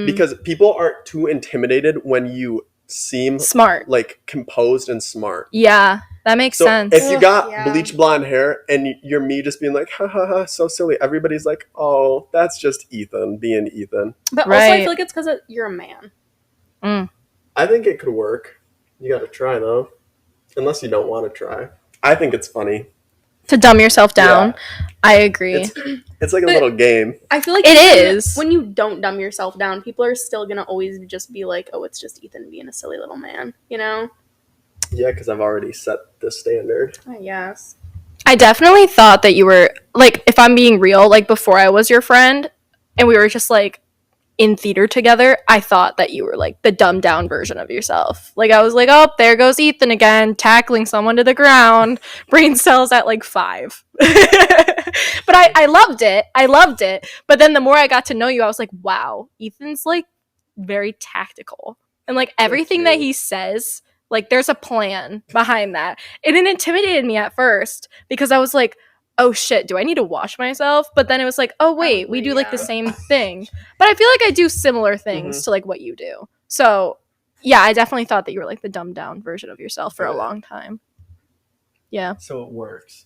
because people aren't too intimidated when you seem smart, like composed and smart. Yeah, that makes sense. If you got bleach blonde hair and you're me just being like, ha ha ha, so silly, everybody's like, oh, that's just Ethan being Ethan. But also I feel like it's because you're a man. I think it could work. You gotta try though. Unless you don't want to try. I think it's funny to dumb yourself down. Yeah. I agree. It's like a little game. I feel like it is. When you don't dumb yourself down, people are still gonna always just be like, oh, it's just Ethan being a silly little man, you know? Yeah, because I've already set the standard. I guess. I definitely thought that you were, like, if I'm being real, like, before I was your friend, and we were just, like, in theater together, I thought that you were, like, the dumbed down version of yourself. Like, I was like, oh, there goes Ethan again, tackling someone to the ground. Brain cells at, like, 5. But I loved it. I loved it. But then the more I got to know you, I was like, wow, Ethan's, like, very tactical. And, like, everything that he says, like, there's a plan behind that. And it intimidated me at first because I was like, oh shit, do I need to wash myself? But then it was like, oh wait, we do like the same thing. But I feel like I do similar things to like what you do. So yeah, I definitely thought that you were like the dumbed down version of yourself for a long time. Yeah. So it works.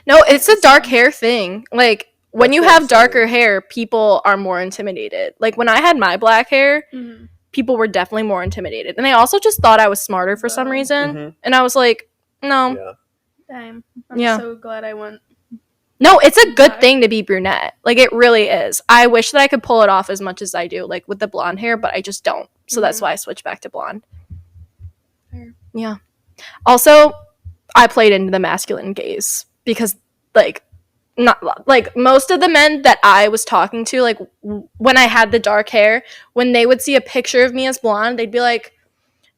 No, it's a dark hair thing. Like when you have darker hair, people are more intimidated. Like when I had my black hair, people were definitely more intimidated. And they also just thought I was smarter for some reason. And I was like, no. Yeah. I'm so glad I went. No, it's a good thing to be brunette. Like, it really is. I wish that I could pull it off as much as I do, like, with the blonde hair, but I just don't. So that's why I switched back to blonde. Fair. Yeah. Also, I played into the masculine gaze because, like, not like most of the men that I was talking to, like when I had the dark hair, when they would see a picture of me as blonde, they'd be like,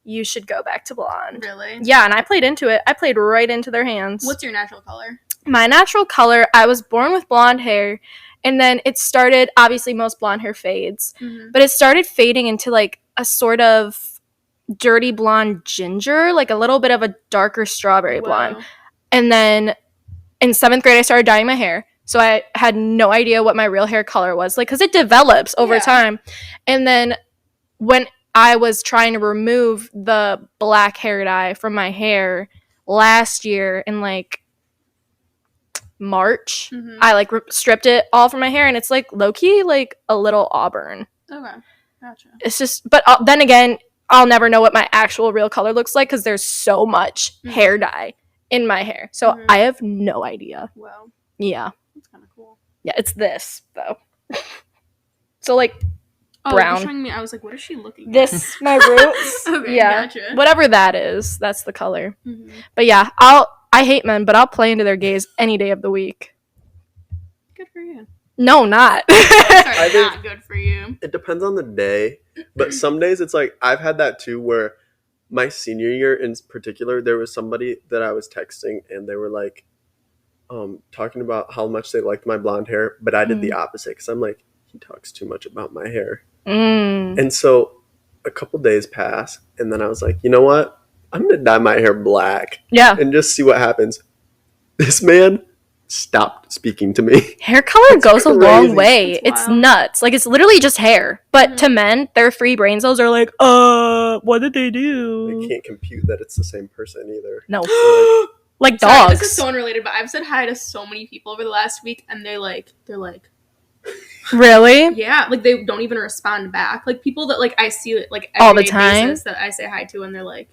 you should go back to blonde. Really? Yeah, and I played into it. I played right into their hands. What's your natural color? My natural color, I was born with blonde hair, and then it started, obviously most blonde hair fades, but it started fading into like a sort of dirty blonde ginger, like a little bit of a darker strawberry blonde. And then in 7th grade, I started dyeing my hair. So I had no idea what my real hair color was, like, because it develops over time. And then when I was trying to remove the black hair dye from my hair last year in, like, March, I, like, stripped it all from my hair, and it's, like, low-key, like, a little auburn. Okay, gotcha. It's just, but then again, I'll never know what my actual real color looks like because there's so much hair dye in my hair. So I have no idea. Wow. Yeah. That's kind of cool. Yeah, it's this, though. So, like, brown. Brown. You're showing me, I was like, what is she looking at? This, my roots. Okay, yeah. gotcha. Whatever that is, that's the color. But yeah, I hate men, but I'll play into their gaze any day of the week. Good for you. No, not. Sorry, not good for you. It depends on the day, but some days it's like, I've had that too, where my senior year in particular, there was somebody that I was texting, and they were like, talking about how much they liked my blonde hair, but I did the opposite, because I'm like, he talks too much about my hair. And so a couple days pass, and then I was like, you know what? I'm going to dye my hair black. Yeah. And just see what happens. This man stopped speaking to me. Hair color goes crazy. a long way. That's It's wild. nuts. Like, it's literally just hair. But to men, their free brain cells are like, what did they do? They can't compute that it's the same person either. No. So, Like Sorry, dogs. this is so unrelated, but I've said hi to so many people over the last week, and they're like, Really? yeah, like they don't even respond back. Like people that like I see like All the everyday time? basis that I say hi to, and they're like,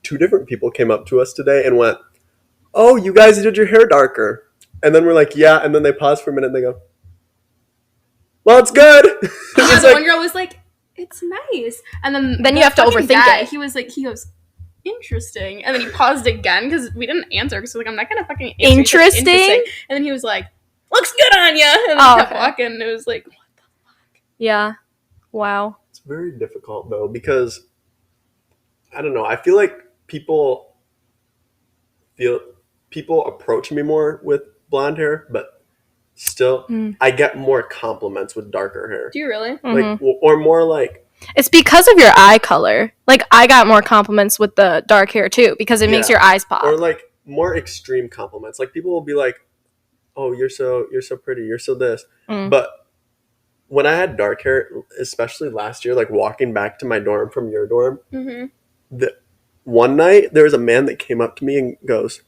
2 different people came up to us today and went, oh, you guys did your hair darker. And then we're like, yeah. And then they pause for a minute and they go, well, it's good. yeah. It's The like, one girl was like, it's nice, and then Then you the have to fucking overthink guy, it. He goes, interesting, and then he paused again because we didn't answer. Because like I'm not gonna fucking answer. He said, Interesting? and then he was like, looks good on ya, and then kept walking. And it was like, what the fuck? Yeah. Wow. it's very difficult though, because I don't know. I feel like people approach me more with blonde hair, but still I get more compliments with darker hair. Do you really? Like, or more like, It's because of your eye color. Like, I got more compliments with the dark hair, too, because it makes your eyes pop. or like more extreme compliments. Like people will be like, oh, you're so pretty, you're so this. But when I had dark hair, especially last year, like walking back to my dorm from your dorm, one night there was a man that came up to me and goes,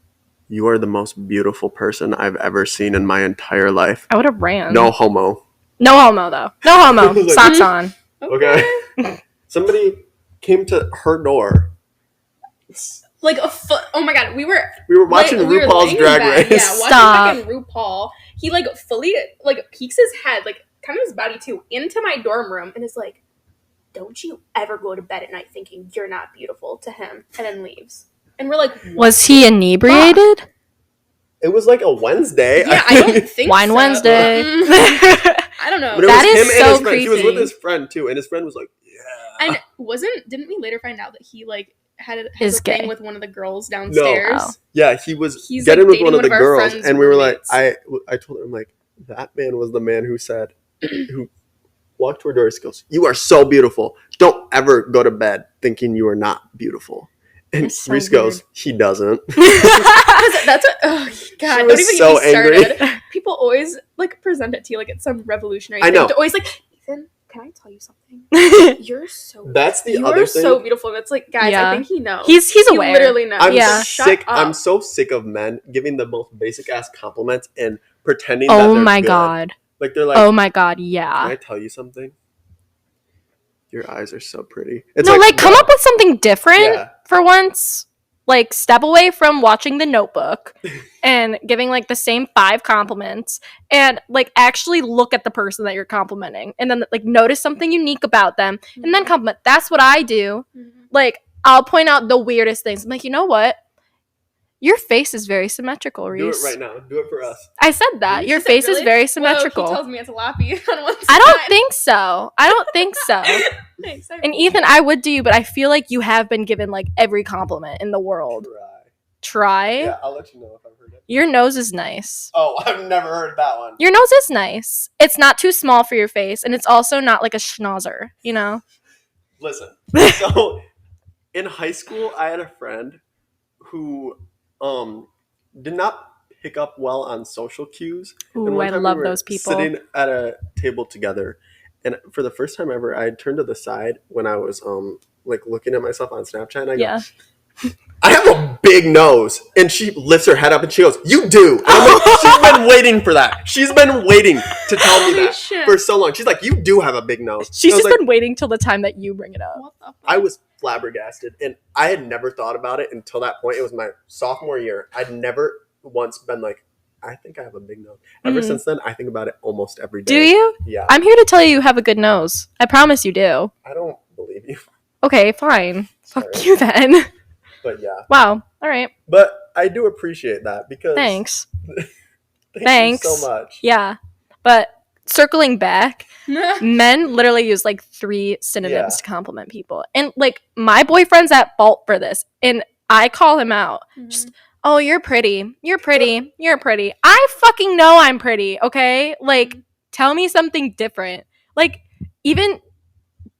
you are the most beautiful person I've ever seen in my entire life. I would have ran. No homo. No homo, though. No homo. Like, Socks on. Okay. Somebody came to her door. Like a foot. Oh my god, we were watching RuPaul's laying in Drag bed, Race. Yeah, watching Stop. fucking RuPaul. He like fully like peeks his head, like kind of his body too, into my dorm room, and is like, "Don't you ever go to bed at night thinking you're not beautiful," to him, and then leaves. And we're like, what? Was he inebriated? It was like a Wednesday. Yeah, I don't think Wine so. Wednesday. I don't know. But it That was is him and so his friend. He was with creepy. his friend too, and his friend was like, "Yeah." And didn't we later find out that he like had Is a thing gay. with one of the girls downstairs? Oh. Yeah, he was He's, getting like, with dating one of one the of our girls, friends' and we were roommates. like, I told him like, that man was the man who said, who walked to her door. He goes, "You are so beautiful. Don't ever go to bed thinking you are not beautiful." And That's so Reese goes, "He doesn't." That's a oh god! She Don't was even so get me started. angry. People always like present it to you like it's some revolutionary I thing. know. They're always like, Ethan, can I tell you something? You're so That's the you other are thing. so beautiful. And it's like, guys, Yeah. I think he knows. He's he aware. literally knows. I'm Yeah. Shut sick. up. I'm so sick of men giving the most basic ass compliments and pretending that Oh they're my good. god. Like they're like, Oh my god, "Can yeah. I tell you something? Your eyes are so pretty." It's No, like, come no. up with something different Yeah. for once. Like, step away from watching The Notebook and giving, like, the same 5 compliments and, like, actually look at the person that you're complimenting and then, like, notice something unique about them and then compliment. That's what I do. Like, I'll point out the weirdest things. I'm like, you know what? Your face is very symmetrical, Reese. Do it right now. Do it for us. I said that. Your face is very symmetrical. Whoa, he tells me it's lappy on one side. I don't think so. Thanks, And Ethan, I would do you, but I feel like you have been given like every compliment in the world. Try? Yeah, I'll let you know if I've heard it. Your nose is nice. Oh, I've never heard that one. Your nose is nice. It's not too small for your face, and it's also not like a schnauzer, you know? Listen, so in high school, I had a friend who did not pick up well on social cues. Ooh, I love those people. Sitting at a table together, and for the first time ever, I turned to the side when I was like looking at myself on Snapchat, and I go, I have a big nose. And she lifts her head up and she goes, you do. And I'm like, she's been waiting for that. She's been waiting to tell me that for so long. She's like, you do have a big nose. She's just been waiting till the time that you bring it up. What the fuck? I was flabbergasted. And I had never thought about it until that point. It was my sophomore year. I'd never once been like, I think I have a big nose. Ever since then, I think about it almost every day. Do you? Yeah. I'm here to tell you have a good nose. I promise you do. I don't believe you. Okay, fine. Sorry. Fuck you then. But yeah. Wow. All right. But I do appreciate that because... Thanks. Thanks you so much. Yeah. But circling back, men literally use like 3 synonyms to compliment people. And like my boyfriend's at fault for this. And I call him out. Just, oh, you're pretty. You're pretty. You're pretty. I fucking know I'm pretty, okay? Like, tell me something different. Like, even...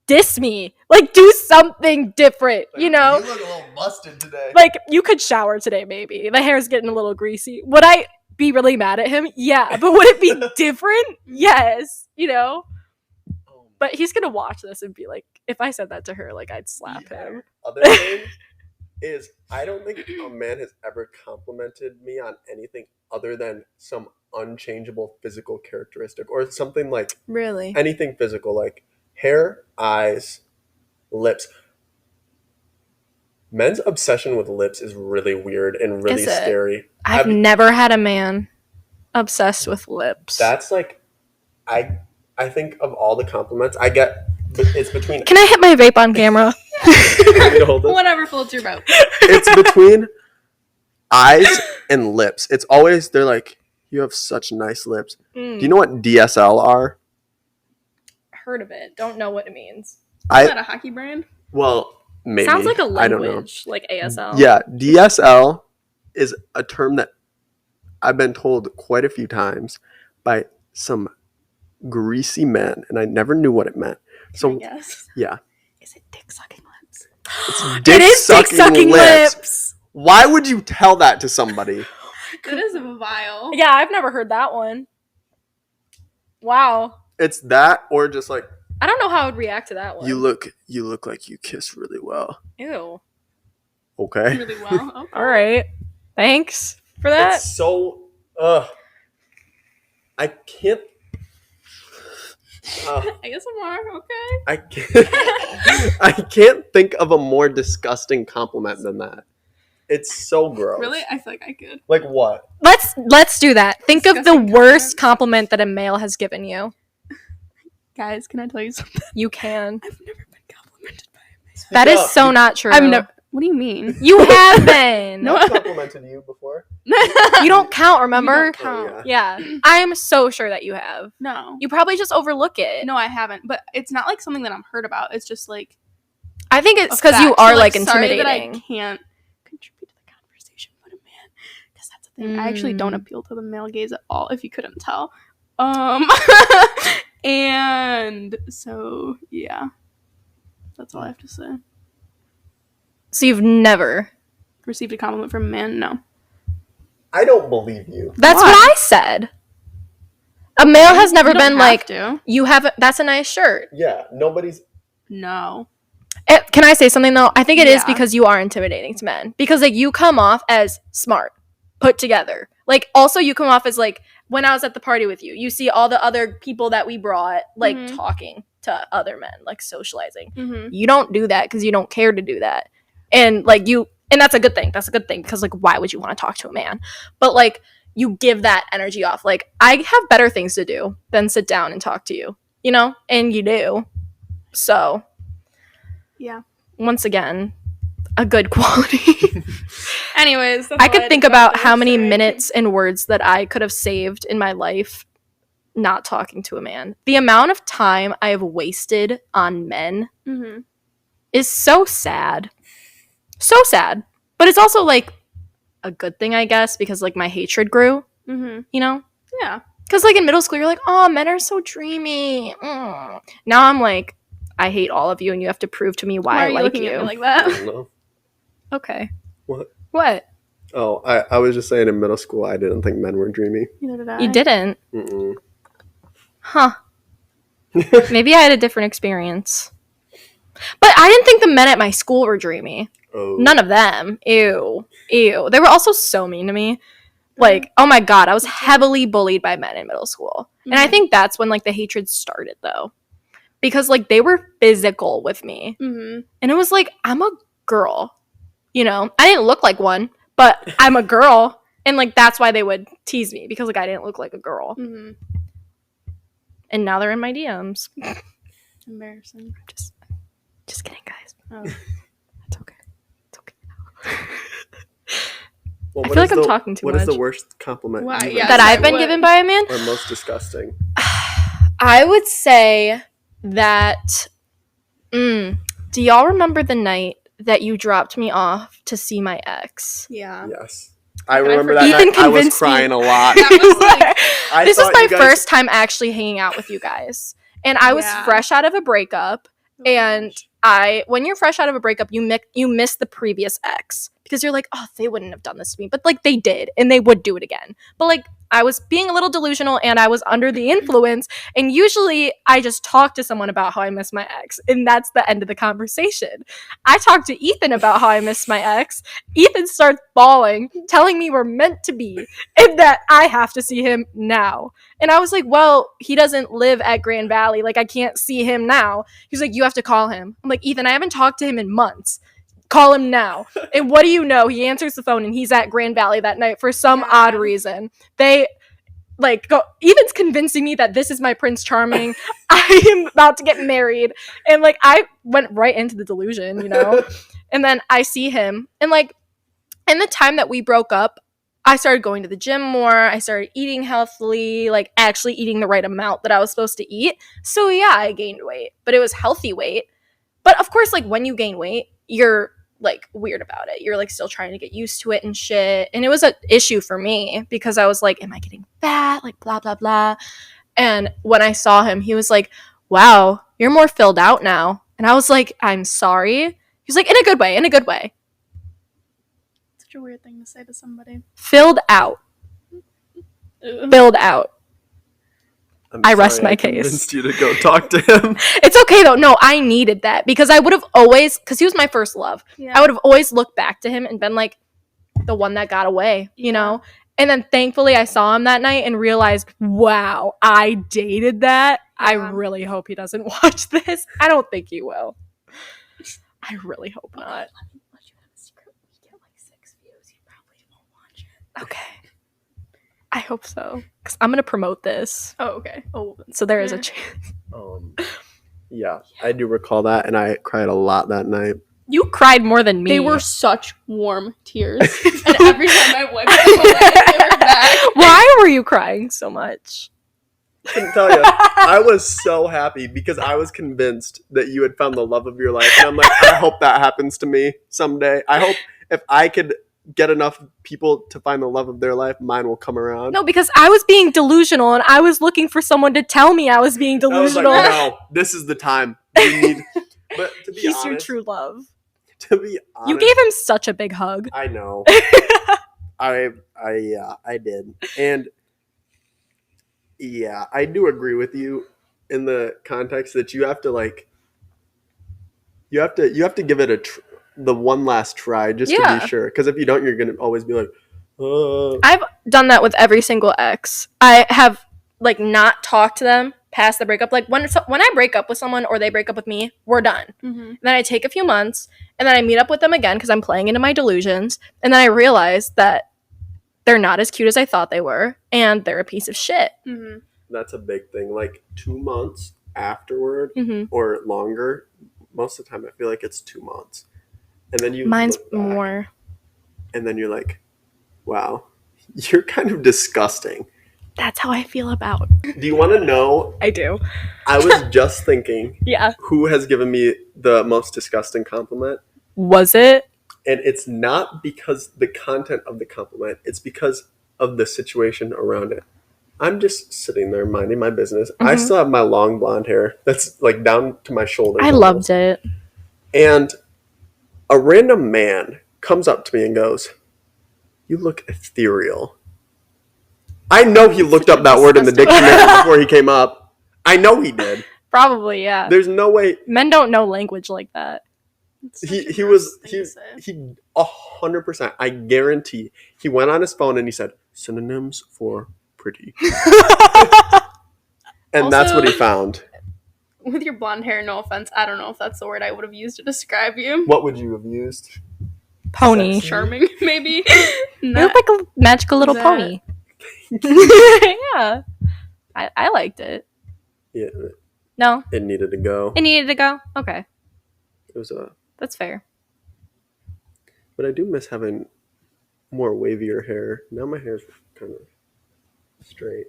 diss me. Like, do something different, you know? You look a little busted today. Like, you could shower today, maybe. The hair's getting a little greasy. Would I be really mad at him? Yeah. But would it be different? Yes. You know? But he's gonna watch this and be like, if I said that to her, like, I'd slap him. Other thing is, I don't think a man has ever complimented me on anything other than some unchangeable physical characteristic or something like... Really? Anything physical, like hair, eyes, lips. Men's obsession with lips is really weird and really scary. I've never had a man obsessed with lips. That's like, I think of all the compliments I get, it's between... Can I hit my vape on camera? Whatever floats your boat. It's between eyes and lips. It's always, they're like, you have such nice lips. Do you know what DSL are? Heard of it. Don't know what it means. Is that a hockey brand? Well, maybe. Sounds like a language, I don't know. like ASL. Yeah, DSL is a term that I've been told quite a few times by some greasy men, and I never knew what it meant. So, Yes. Yeah. Is it dick sucking lips? It's dick sucking lips. Why would you tell that to somebody? That is vile. Yeah, I've never heard that one. Wow. It's that, or just like, I don't know how I would react to that one. you look like you kiss really well. Ew. Okay. Really well. Okay. All right. Thanks for that. It's so I can't. I guess I'm more okay. I can't think of a more disgusting compliment than that. It's so gross. Really? I feel like I could. Like what? Let's do that. Think of the Disgusting worst compliment that a male has given you. Guys, can I tell you something? You can. I've never been complimented by a man. That is so not true. I've never. What do you mean? You have been. No. I've complimented you before. You don't count, remember? You don't count. Oh, yeah. Yeah. I'm so sure that you have. No. You probably just overlook it. No, I haven't. But it's not like something that I'm hurt about. It's just like I think it's a because you fact. are So, like sorry intimidating. that I can't contribute to the conversation with a man. Because that's the thing. I actually don't appeal to the male gaze at all, if you couldn't tell. And so yeah. That's all I have to say. So you've never Received a compliment from a man? No. I don't believe you. That's Why? what I said. A male has never You don't been have like, to. you have that's a nice shirt. Yeah, nobody's. No. Can I say something though? I think it is Yeah. because you are intimidating to men. Because like you come off as smart, put together. Like also you come off as like when I was at the party with you, you see all the other people that we brought like talking to other men, like socializing. Mm-hmm. You don't do that because you don't care to do that. And like and that's a good thing. That's a good thing because like why would you want to talk to a man? But like you give that energy off. Like I have better things to do than sit down and talk to you, you know? And you do. So Yeah. once again, a good quality. Anyways, I could think about how many minutes and words that I could have saved in my life not talking to a man. The amount of time I have wasted on men is so sad. So sad. But it's also, like, a good thing, I guess, because, like, my hatred grew, you know? Yeah. Because, like, in middle school, you're like, oh, men are so dreamy. Now I'm like, I hate all of you, and you have to prove to me why I like you. At me like that? I don't know. Okay. What? Oh, I was just saying in middle school I didn't think men were dreamy. Neither did I. You didn't? Mm-mm. Huh. Maybe I had a different experience. But I didn't think the men at my school were dreamy. Oh. None of them. Ew. They were also so mean to me. Like, oh my god, I was heavily bullied by men in middle school. And I think that's when, like, the hatred started, though. Because, like, they were physical with me. And it was like, I'm a girl. You know? I didn't look like one, but I'm a girl. And, like, that's why they would tease me. Because, like, I didn't look like a girl. And now they're in my DMs. Embarrassing. Just kidding, guys. Oh. It's okay. It's okay. Well, I feel like I'm talking too much. What is the worst compliment that I've been given by a man? Or most disgusting? I would say that... do y'all remember the night that you dropped me off to see my ex? Yeah. Yes. I remember that Ethan night. I was crying a lot. This is my first time actually hanging out with you guys. And I was fresh out of a breakup. And when you're fresh out of a breakup, you miss the previous ex. Because you're like, oh, they wouldn't have done this to me. But, like, they did. And they would do it again. But, like, I was being a little delusional and I was under the influence. And usually I just talk to someone about how I miss my ex. And that's the end of the conversation. I talked to Ethan about how I miss my ex. Ethan starts bawling, telling me we're meant to be. And that I have to see him now. And I was like, well, he doesn't live at Grand Valley. Like, I can't see him now. He's like, you have to call him. I'm like, Ethan, I haven't talked to him in months. Call him now. And what do you know? He answers the phone and he's at Grand Valley that night for some odd reason. They, like, go. Ethan's convincing me that this is my Prince Charming. I am about to get married. And, like, I went right into the delusion, you know? And then I see him. And, like, in the time that we broke up, I started going to the gym more. I started eating healthily, like, actually eating the right amount that I was supposed to eat. So, yeah, I gained weight. But it was healthy weight. But, of course, like, when you gain weight, you're, like, weird about it. You're, like, still trying to get used to it and shit. And it was an issue for me because I was like, am I getting fat? Like, blah, blah, blah. And when I saw him, he was like, wow, you're more filled out now. And I was like, I'm sorry. He's like, in a good way, in a good way. Such a weird thing to say to somebody. Filled out. Filled out. I rest my case. I convinced you to go talk to him. It's okay, though. No, I needed that because I would have always, because he was my first love. Yeah. I would have always looked back to him and been like the one that got away, you know? And then thankfully I saw him that night and realized, wow, I dated that. Yeah. I really hope he doesn't watch this. I don't think he will. I really hope not. Let me let you have a secret. We get like 6 views. You probably won't watch it. Okay. I hope so. Because I'm going to promote this. Oh, okay. Oh, so there is a chance. Yeah, I do recall that, and I cried a lot that night. You cried more than me. They were such warm tears. And every time I wiped them away, they were back. Why were you crying so much? I couldn't tell you. I was so happy because I was convinced that you had found the love of your life. And I'm like, I hope that happens to me someday. I hope if I could get enough people to find the love of their life, mine will come around. No, because I was being delusional and I was looking for someone to tell me I was being delusional. I was like, no, this is the time. We need. But to be He's honest, your true love. To be honest, you gave him such a big hug. I know. I did. And yeah, I do agree with you in the context that you have to like you have to give it the one last try just to be sure, because if you don't, you're gonna always be like, I've done that with every single ex. I have like not talked to them past the breakup. Like when I break up with someone or they break up with me, we're done. And then I take a few months and then I meet up with them again because I'm playing into my delusions, and then I realize that they're not as cute as I thought they were and they're a piece of shit. That's a big thing. Like 2 months afterward or longer, most of the time I feel like it's 2 months. And then you Mine's look back, more. and then you're like, wow, you're kind of disgusting. That's how I feel about. Do you want to know? I do. I was just thinking. Yeah. Who has given me the most disgusting compliment? Was it? And it's not because the content of the compliment. It's because of the situation around it. I'm just sitting there minding my business. Mm-hmm. I still have my long blonde hair that's like down to my shoulders. I loved it. And a random man comes up to me and goes, "You look ethereal." I know he looked up that word in the dictionary before he came up. I know he did. Probably, yeah. There's no way. Men don't know language like that. He 100%. I guarantee he went on his phone and he said synonyms for pretty. And also, that's what he found. With your blonde hair, no offense, I don't know if that's the word I would have used to describe you. What would you have used? Pony. Sexy? Charming, maybe. You look like a magical little pony. Yeah. I liked it. Yeah. No? It needed to go. It needed to go? Okay. It was That's fair. But I do miss having more wavier hair. Now my hair's kind of straight.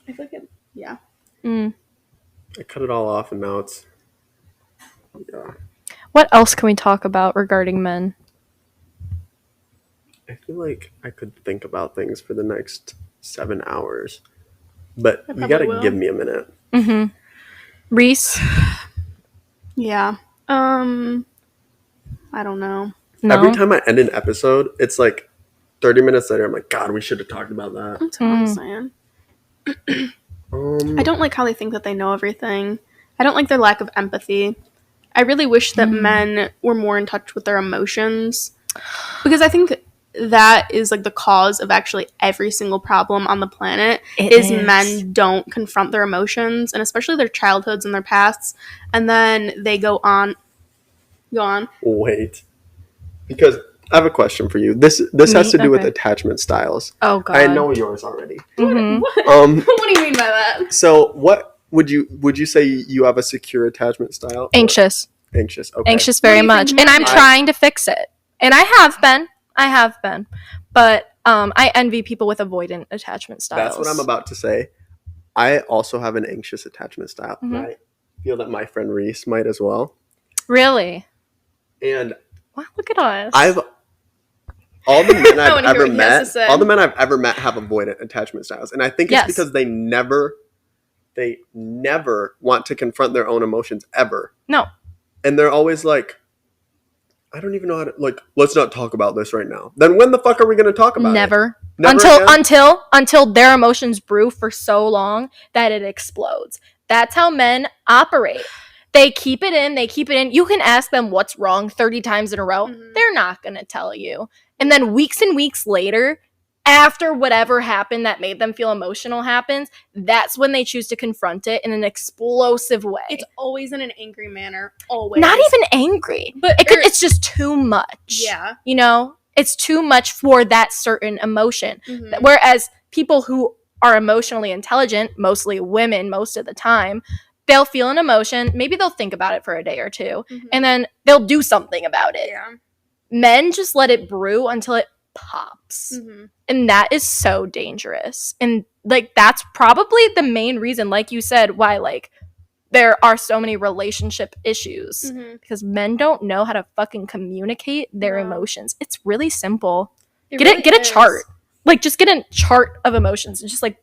I feel like yeah. I cut it all off and now it's, yeah. What else can we talk about regarding men? I feel like I could think about things for the next 7 hours. But you gotta give me a minute. Mm-hmm. Reese? Yeah. I don't know. No? Every time I end an episode, it's like 30 minutes later, I'm like, God, we should have talked about that. That's what I'm saying. I don't like how they think that they know everything. I don't like their lack of empathy. I really wish that men were more in touch with their emotions. Because I think that is like the cause of actually every single problem on the planet is men don't confront their emotions, and especially their childhoods and their pasts, and then they go on. Wait, because I have a question for you. This has to do with attachment styles. Oh God, I know yours already. Mm-hmm. What do you mean by that? So what would you say you have a secure attachment style? Anxious. Okay. Anxious very much, and I'm trying to fix it, and I have been, but I envy people with avoidant attachment styles. That's what I'm about to say. I also have an anxious attachment style. Mm-hmm. I feel that my friend Reese might as well. Really? And wow, look at us. All the men I've ever met have avoidant attachment styles, and I think it's because they never want to confront their own emotions ever. No. And they're always like, I don't even know how to, like, let's not talk about this right now. Then when the fuck are we going to talk about it? Never until their emotions brew for so long that it explodes. That's how men operate. They keep it in. You can ask them what's wrong 30 times in a row. Mm-hmm. They're not going to tell you. And then weeks and weeks later, after whatever happened that made them feel emotional happens, that's when they choose to confront it in an explosive way. It's always in an angry manner. Always. Not even angry. But it's just too much. Yeah. You know? It's too much for that certain emotion. Mm-hmm. Whereas people who are emotionally intelligent, mostly women most of the time, they'll feel an emotion. Maybe they'll think about it for a day or two. Mm-hmm. And then they'll do something about it. Yeah. Men just let it brew until it pops. Mm-hmm. And that is so dangerous. And like that's probably the main reason, like you said, why like there are so many relationship issues. Mm-hmm. Because men don't know how to fucking communicate their emotions. It's really simple. Get a chart. Like just get a chart of emotions and just like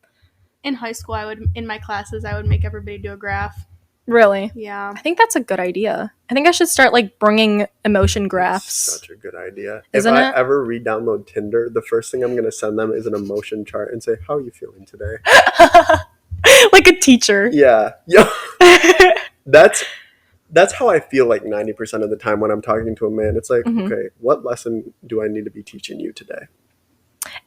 in high school in my classes I would make everybody do a graph. Really? Yeah. I think that's a good idea. I think I should start like bringing emotion graphs. That's such a good idea. Isn't if it? I ever re-download Tinder, the first thing I'm going to send them is an emotion chart and say, how are you feeling today? Like a teacher. Yeah. That's how I feel like 90% of the time when I'm talking to a man. It's like, okay, what lesson do I need to be teaching you today?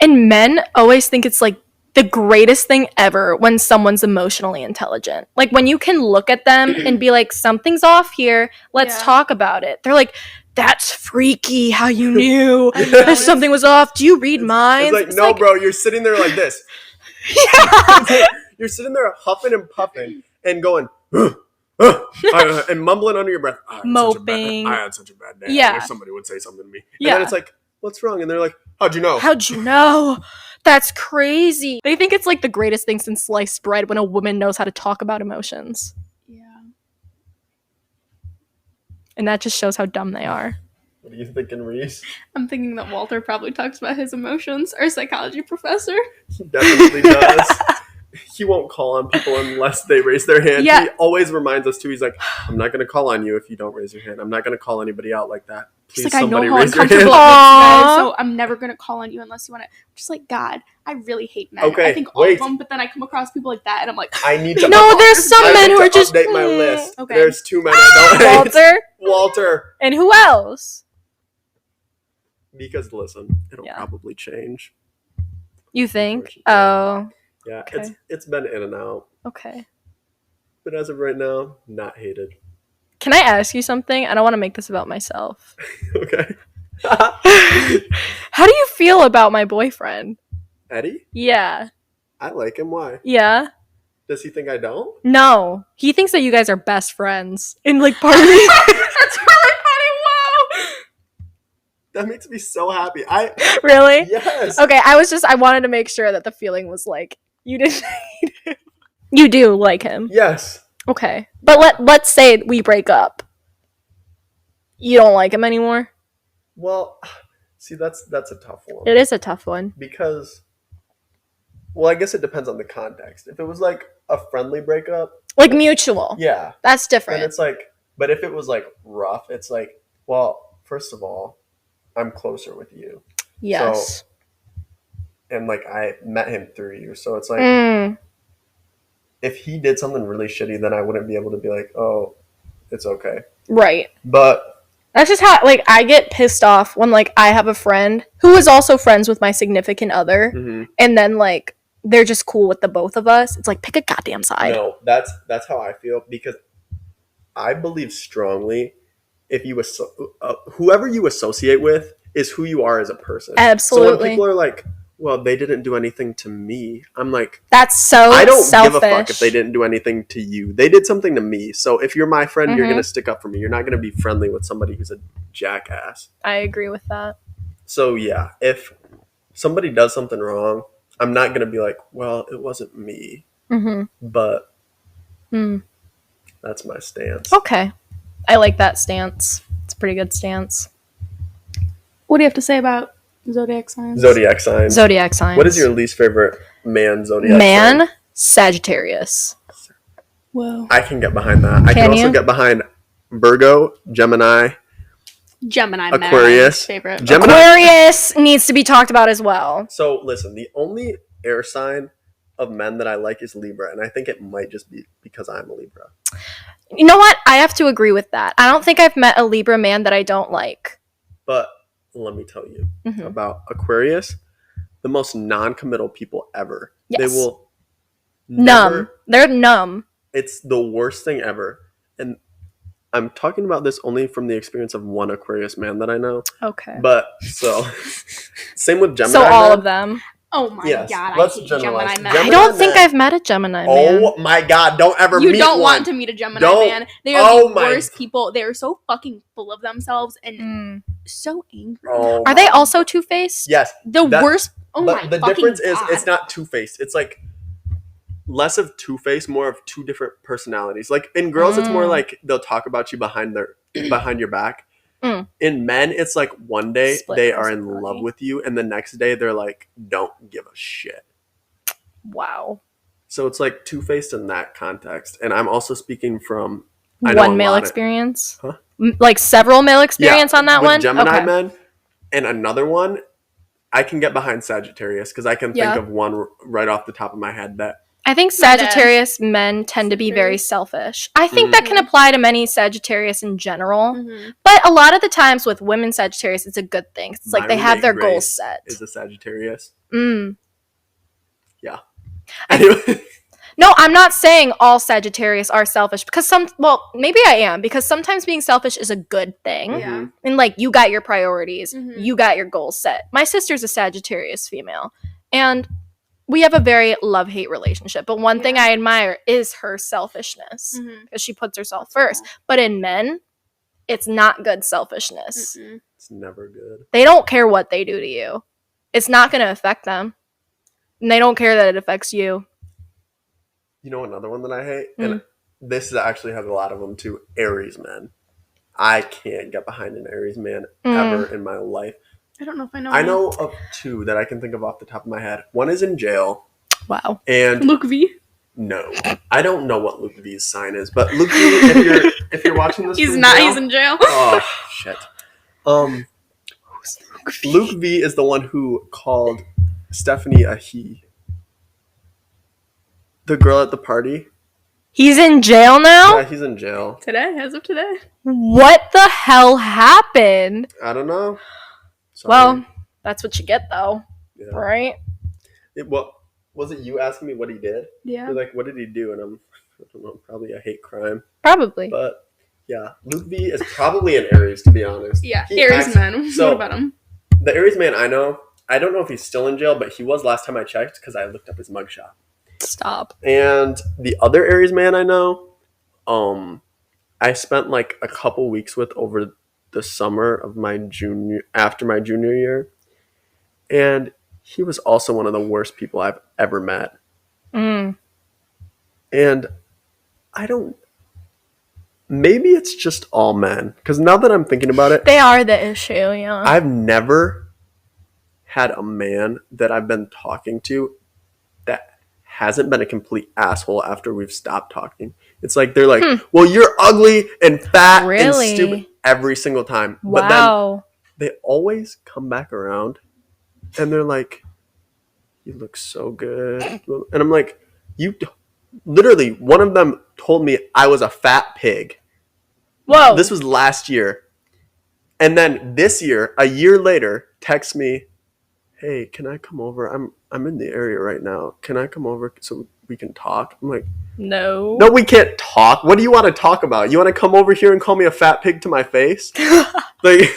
And men always think it's like the greatest thing ever when someone's emotionally intelligent. Like when you can look at them and be like, something's off here. Let's talk about it. They're like, that's freaky how you knew that something was off. Do you read minds? It's like, bro, you're sitting there like this. Yeah. You're sitting there huffing and puffing and going, and mumbling under your breath, moping. I had such a bad day. Yeah. I wish somebody would say something to me. And then it's like, what's wrong? And they're like, how'd you know? That's crazy. They think it's like the greatest thing since sliced bread when a woman knows how to talk about emotions. Yeah. And that just shows how dumb they are. What are you thinking, Reese? I'm thinking that Walter probably talks about his emotions, our psychology professor. He definitely does. He won't call on people unless they raise their hand. Yeah. He always reminds us too. He's like, I'm not going to call on you if you don't raise your hand. I'm not going to call anybody out like that. Please, He's like, somebody I know how raise your uncomfortable hand. it makes men, so I'm never going to call on you unless you want to. Just like, God, I really hate men. Okay, I think all of them, but then I come across people like that, and I'm like, I need to. No, there's some men who are just. Update my list. Okay. There's 2 men I don't hate. Walter. And who else? Because listen, it'll Yeah. probably change. You think? Oh. Yeah, Okay. it's been in and out. Okay. But as of right now, not hated. Can I ask you something? I don't want to make this about myself. Okay. How do you feel about my boyfriend? Eddie? Yeah. I like him. Why? Yeah. Does he think I don't? No. He thinks that you guys are best friends. And like part of me. that's really funny. Wow. That makes me so happy. Really? Yes. Okay, I wanted to make sure that the feeling was like, you didn't hate him. You do like him. Yes. Okay. But let's say we break up. You don't like him anymore? Well, see, that's a tough one. It is a tough one. Because, well, I guess it depends on the context. If it was like a friendly breakup. Like mutual. Yeah. That's different. And it's like, but if it was like rough, it's like, well, first of all, I'm closer with you. Yes. So, and like I met him through you. So it's like, if he did something really shitty, then I wouldn't be able to be like, oh, it's okay. Right. But that's just how, like, I get pissed off when, like, I have a friend who is also friends with my significant other, and then, like, they're just cool with the both of us. It's like, pick a goddamn side. No, that's how I feel, because I believe strongly if you whoever you associate with is who you are as a person. Absolutely. So when people are like, well, they didn't do anything to me, I'm like, that's so I don't selfish. give a fuck if they didn't do anything to you. They did something to me. So if you're my friend, you're going to stick up for me. You're not going to be friendly with somebody who's a jackass. I agree with that. So yeah, if somebody does something wrong, I'm not going to be like, well, it wasn't me. But that's my stance. Okay. I like that stance. It's a pretty good stance. What do you have to say about zodiac signs? Zodiac signs. What is your least favorite zodiac sign? Sagittarius. Whoa. I can get behind that. I can also get behind Virgo, Gemini, Aquarius. Favorite. Aquarius needs to be talked about as well. So listen, the only air sign of men that I like is Libra, and I think it might just be because I'm a Libra. You know what? I have to agree with that. I don't think I've met a Libra man that I don't like. But let me tell you about Aquarius, the most non-committal people ever. Yes. They will numb. They're numb. It's the worst thing ever. And I'm talking about this only from the experience of one Aquarius man that I know. Okay. But so, same with Gemini. So all of them. Oh my god, let's I hate generalize. Gemini men. I don't think I've met a Gemini man. Oh my god, don't ever meet one. You don't want to meet a Gemini man. They are the worst people. They are so fucking full of themselves and so angry. Are they also two-faced? Yes. The worst. Oh my But the fucking difference is God. it's not two-faced. It's like less of two-faced, more of two different personalities. Like in girls, it's more like they'll talk about you behind your back. In men, it's like one day they are in love with you, and the next day they're like, don't give a shit. Wow. So it's like two-faced in that context. And I'm also speaking from one male experience? Huh? Like several male experience on that one? Gemini men. And another one, I can get behind Sagittarius because I can think of one right off the top of my head that I think Sagittarius men tend to be very selfish. I think that can apply to many Sagittarius in general. But a lot of the times with women Sagittarius, it's a good thing. It's like they have their goals set. Is a Sagittarius? Yeah. Anyway. No, I'm not saying all Sagittarius are selfish because maybe I am, because sometimes being selfish is a good thing. Yeah. And like you got your priorities, you got your goals set. My sister's a Sagittarius female, and we have a very love-hate relationship, but one thing I admire is her selfishness, because she puts herself first. But in men, it's not good selfishness. It's never good. They don't care what they do to you. It's not going to affect them. And they don't care that it affects you. You know another one that I hate? And this actually has a lot of them too. Aries men. I can't get behind an Aries man ever in my life. I don't know if I know. I know of two that I can think of off the top of my head. One is in jail. Wow. And Luke V? No. I don't know what Luke V's sign is, but Luke V, if you're watching this, he's not. He's in jail. Oh shit. Luke V is the one who called Stephanie a he. The girl at the party. He's in jail now? Yeah, he's in jail. Today, as of today. What the hell happened? I don't know. Sorry. Well, that's what you get, though. Yeah. Right? Was it you asking me what he did? Yeah. You're like, what did he do? And I don't know, probably a hate crime. Probably. But, yeah, Luke V is probably an Aries, to be honest. Yeah, Aries man. So, what about him? The Aries man I know, I don't know if he's still in jail, but he was last time I checked because I looked up his mugshot. Stop. And the other Aries man I know, I spent like a couple weeks with over the summer of after my junior year, and he was also one of the worst people I've ever met. And maybe it's just all men, because now that I'm thinking about it, they are the issue. Yeah, I've never had a man that I've been talking to that hasn't been a complete asshole after we've stopped talking. It's like they're like, well, you're ugly and fat and stupid every single time. Wow. But then they always come back around and they're like, you look so good. And I'm like, literally, one of them told me I was a fat pig. Whoa. This was last year. And then this year, a year later, texts me, hey, can I come over? I'm in the area right now. Can I come over so we can talk? I'm like, no, we can't talk. What do you want to talk about? You want to come over here and call me a fat pig to my face? Like,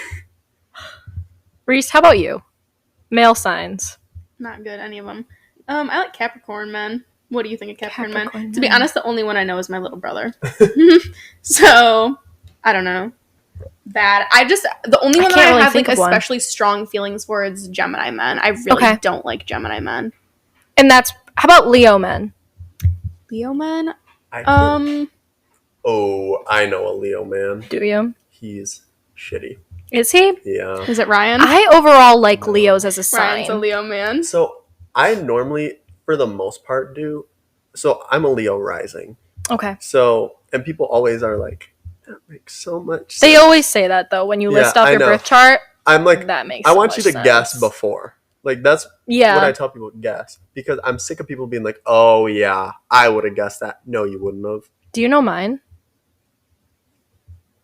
Reese, how about you? Male signs. Not good, any of them. I like Capricorn men. What do you think of Capricorn men? To be honest, the only one I know is my little brother. So, I don't know. Bad. The only one that I have like especially strong feelings for is Gemini men. I really don't like Gemini men. And how about Leo men? Leo men? Oh, I know a Leo man. Do you? He's shitty. Is he? Yeah. Is it Ryan? I overall like Leos as a sign. Ryan's a Leo man. So, I normally, for the most part, so I'm a Leo rising. Okay. So, and people always are like, that makes so much sense. They always say that, though, when you list off your birth chart. I'm like, that makes I want you to sense. guess before. Like, that's what I tell people, guess. Because I'm sick of people being like, oh, yeah, I would have guessed that. No, you wouldn't have. Do you know mine?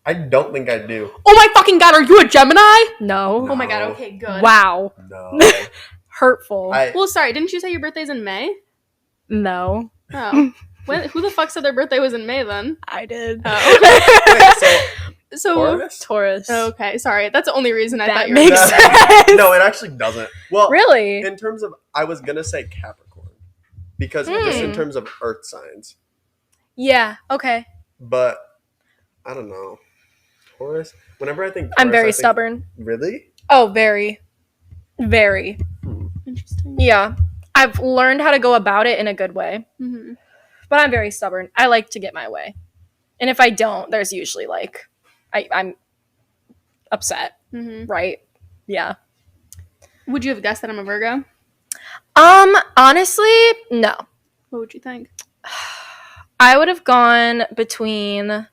I don't think I do. Oh my fucking god, are you a Gemini? No. Oh my god, okay, good. Wow. No. Hurtful. Well, sorry, didn't you say your birthday's in May? No. Oh. Who the fuck said their birthday was in May then? I did. Oh. Wait, so Taurus. Okay, sorry. That's the only reason I thought you were makes sense. No, it actually doesn't. Well, really? In terms of, I was going to say Capricorn. Because just in terms of earth signs. Yeah, okay. But, I don't know. Taurus? Whenever I think Taurus, I'm very stubborn. Really? Oh, very. Very. Interesting. Yeah. I've learned how to go about it in a good way. Mm-hmm. But I'm very stubborn. I like to get my way. And if I don't, there's usually like, I'm upset. Mm-hmm. Right? Yeah. Would you have guessed that I'm a Virgo? Honestly, no. What would you think? I would have gone between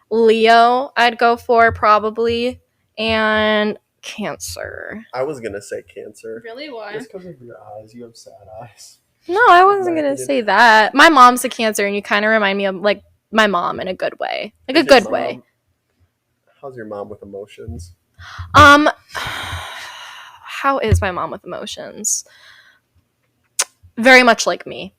Leo, I'd go for probably, and Cancer. I was going to say Cancer. Really? Why? Just because of your eyes. You have sad eyes. No, I wasn't going to say that. My mom's a Cancer, and you kind of remind me of, like, my mom in a good way. Like, a good way. How's your mom with emotions? How is my mom with emotions? Very much like me.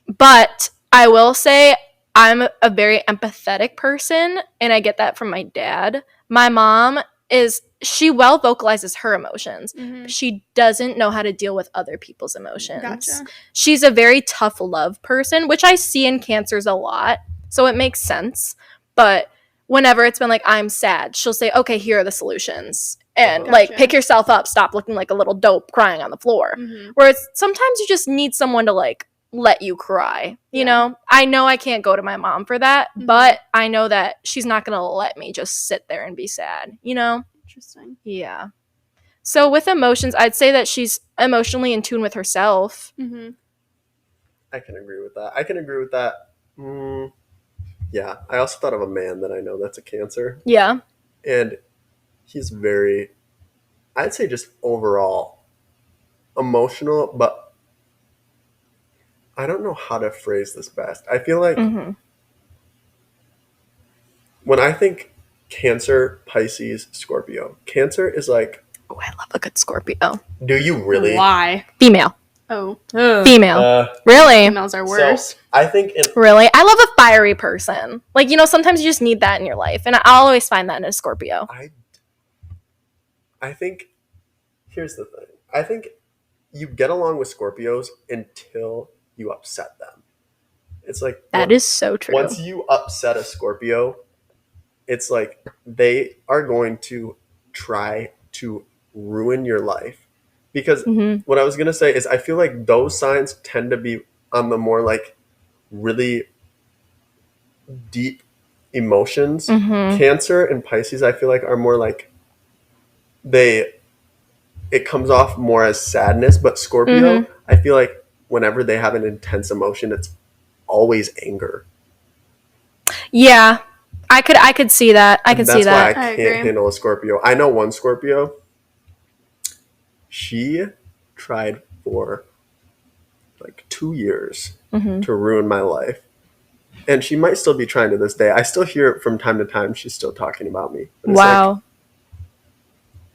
But I will say I'm a very empathetic person, and I get that from my dad. My mom is she well vocalizes her emotions. Mm-hmm. She doesn't know how to deal with other people's emotions. Gotcha. She's a very tough love person, which I see in Cancers a lot, so it makes sense. But whenever it's been like, I'm sad, she'll say, okay, here are the solutions. And like, Gotcha. pick yourself up, stop looking like a little dope crying on the floor. Mm-hmm. Whereas sometimes you just need someone to like let you cry. You know I can't go to my mom for that, but I know that she's not gonna let me just sit there and be sad, you know? Interesting. Yeah. So with emotions, I'd say that she's emotionally in tune with herself. Mm-hmm. I can agree with that. Yeah. I also thought of a man that I know that's a Cancer. Yeah. And he's very, I'd say just overall emotional, but I don't know how to phrase this best. I feel like when I think Cancer, Pisces, Scorpio, Cancer is like... Oh, I love a good Scorpio. Do you really? Why? Female. Oh. Female. Really? Females are worse. So, I think... Really? I love a fiery person. Like, you know, sometimes you just need that in your life. And I'll always find that in a Scorpio. I think... Here's the thing. I think you get along with Scorpios until you upset them. It's like... That is so true. Once you upset a Scorpio, it's like they are going to try to ruin your life. Because what I was going to say is I feel like those signs tend to be on the more like really deep emotions. Cancer and Pisces, I feel like, are more like it comes off more as sadness, but Scorpio, I feel like whenever they have an intense emotion, it's always anger. Yeah. I could see that. I could see that. That's why I can't handle a Scorpio. I know one Scorpio. She tried for like 2 years to ruin my life. And she might still be trying to this day. I still hear it from time to time. She's still talking about me. Wow.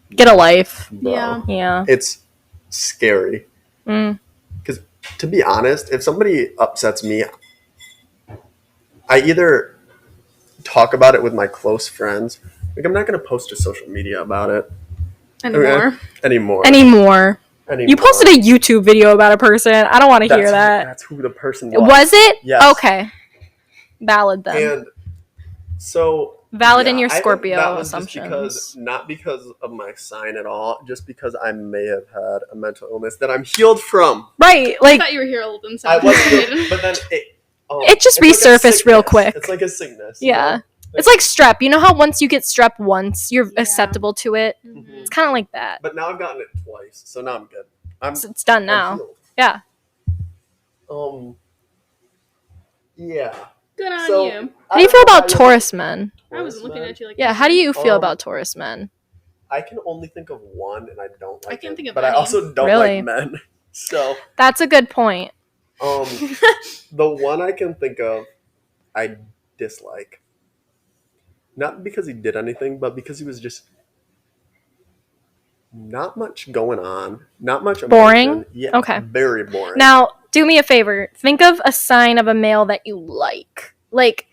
Like, get a life. Bro, yeah. It's scary. Because to be honest, if somebody upsets me, I either talk about it with my close friends. Like, I'm not going to post to social media about it. Anymore. You posted a YouTube video about a person. I don't want to hear that. That's who the person was. Was it? Yes. Okay. Valid then. And so... Valid in your Scorpio that was assumptions. Not because of my sign at all, just because I may have had a mental illness that I'm healed from. Right. Like, I thought you were healed inside. I was healed, but then it just resurfaced real quick. It's like a sickness. Yeah. You know? It's like strep. You know how once you get strep once, you're acceptable to it? It's kind of like that. But now I've gotten it twice, so now I'm good. It's done now. Yeah. Yeah. Good on you. How do you feel about Taurus men? I was looking at you like... Yeah, how do you feel about Taurus men? I can only think of one, and I don't like I can think of but any. I also don't like men. So... That's a good point. The one I can think of, I dislike. Not because he did anything, but because he was just not much going on. Not much emotion. Boring? Yeah. Okay. Very boring. Now, do me a favor. Think of a sign of a male that you like. Like,